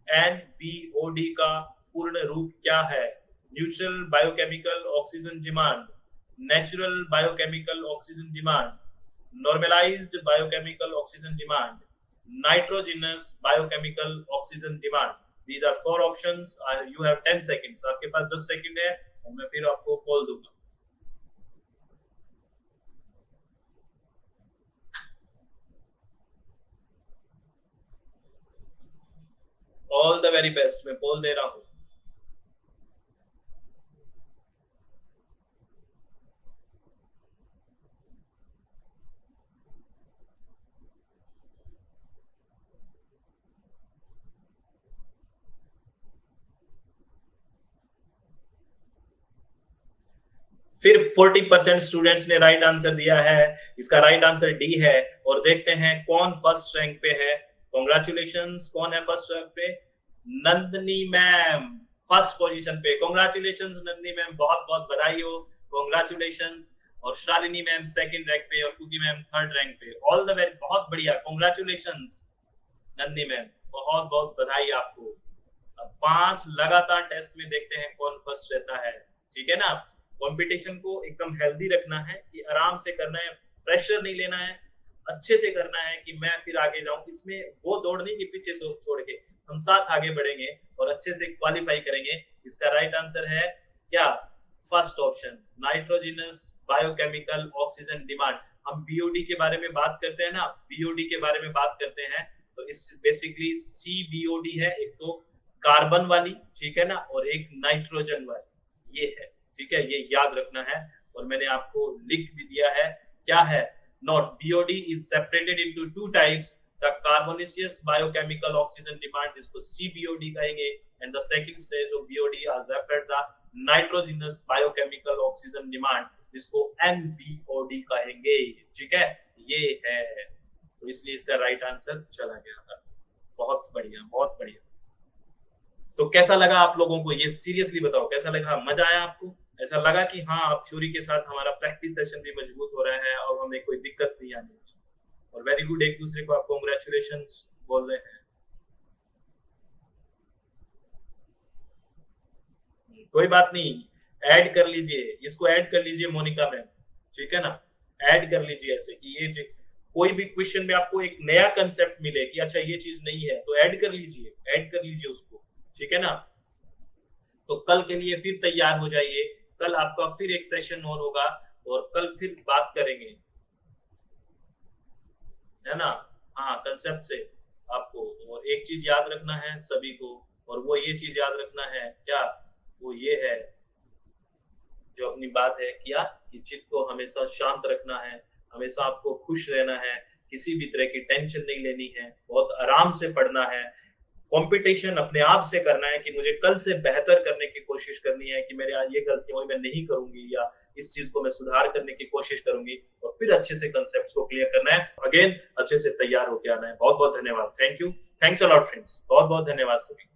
NBOD का पूर्ण रूप क्या है? Neutral biochemical oxygen demand, natural biochemical oxygen demand, normalised biochemical oxygen demand, nitrogenous biochemical oxygen demand. These are 4 options. You have 10 seconds. आपके पास 10 second है और मैं फिर आपको कॉल दूंगा। ऑल द वेरी बेस्ट, मैं कॉल दे रहा हूँ। फिर 40% स्टूडेंट्स ने राइट आंसर दिया है। इसका राइट आंसर डी है। और देखते हैं कौन फर्स्ट रैंक पे है। कॉन्ग्रेचुलेशंस। कौन है फर्स्ट रैंक पे? नंदनी मैम फर्स्ट पोजीशन पे। कॉन्ग्रेचुलेशंस नंदनी मैम, बहुत बहुत बधाई हो, कॉन्ग्रेचुलेशंस। और शालिनी मैम सेकंड रैंक पे और कुकी मैम थर्ड रैंक पे। ऑल द वेरी, बहुत बढ़िया, कॉन्ग्रेचुलेशंस नंदनी मैम, बहुत बहुत बधाई आपको। अब 5 लगातार टेस्ट में देखते हैं कौन फर्स्ट रहता है, ठीक है ना। कंपटीशन को एकदम हेल्दी रखना है, कि आराम से करना है, प्रेशर नहीं लेना है, अच्छे से करना है कि मैं फिर आगे जाऊं। इसमें वो दौड़ नहीं कि पीछे से छोड़ के, हम साथ आगे बढ़ेंगे और अच्छे से क्वालिफाई करेंगे। इसका राइट आंसर है क्या? First option, nitrogenous biochemical oxygen demand. हम बीओडी के बारे में बात करते हैं ना, बीओडी के बारे में बात करते हैं, तो इस बेसिकली CBOD है, एक तो कार्बन वाली, ठीक है ना, और एक नाइट्रोजन वाली, ये है, ठीक है, ये याद रखना है। और मैंने आपको लिख भी दिया है, क्या है? Note, BOD is separated into 2 types, the carbonaceous biochemical oxygen demand, जिसको CBOD कहेंगे, and the second stage of BOD are referred the nitrogenous biochemical oxygen demand, जिसको NBOD कहेंगे, ठीक है, ये है। तो इसलिए इसका राइट आंसर चला गया था। बहुत बढ़िया, बहुत बढ़िया। तो कैसा लगा आप लोगों को ये? सीरियसली बताओ, कैसा लगा? मजा आया आपको? ऐसा लगा कि हाँ, आप थ्योरी के साथ हमारा प्रैक्टिस सेशन भी मजबूत हो रहा है और हमें कोई दिक्कत नहीं आनी? और वेरी गुड, एक दूसरे को आप कांग्रेचुलेशंस बोल रहे हैं। कोई बात नहीं, ऐड कर लीजिए, इसको ऐड कर लीजिए मोनिका मैम, ठीक है ना, ऐड कर लीजिए ऐसे कि ये कोई भी क्वेश्चन में आपको एक नया कंसेप्ट मिले कि अच्छा ये चीज नहीं है, तो ऐड कर लीजिए, ऐड कर लीजिए उसको, ठीक है ना। तो कल के लिए फिर तैयार हो जाइए, कल आपका फिर एक सेशन और होगा और कल फिर बात करेंगे, है ना। हाँ, कंसेप्ट से आपको। और एक चीज याद रखना है सभी को, और वो ये चीज याद रखना है क्या, वो ये है जो अपनी बात है किया कि चित्त को हमेशा शांत रखना है, हमेशा आपको खुश रहना है, किसी भी तरह की टेंशन नहीं लेनी है, बहुत आराम से पढ़ना है। कंपटीशन अपने आप से करना है कि मुझे कल से बेहतर करने की कोशिश करनी है, कि मेरे आज ये गलती हुई मैं नहीं करूंगी, या इस चीज को मैं सुधार करने की कोशिश करूंगी, और फिर अच्छे से कंसेप्ट्स को क्लियर करना है, अगेन अच्छे से तैयार होकर आना है। बहुत बहुत धन्यवाद, thank you, thanks a lot friends, बहुत बहुत धन्यवाद सभी।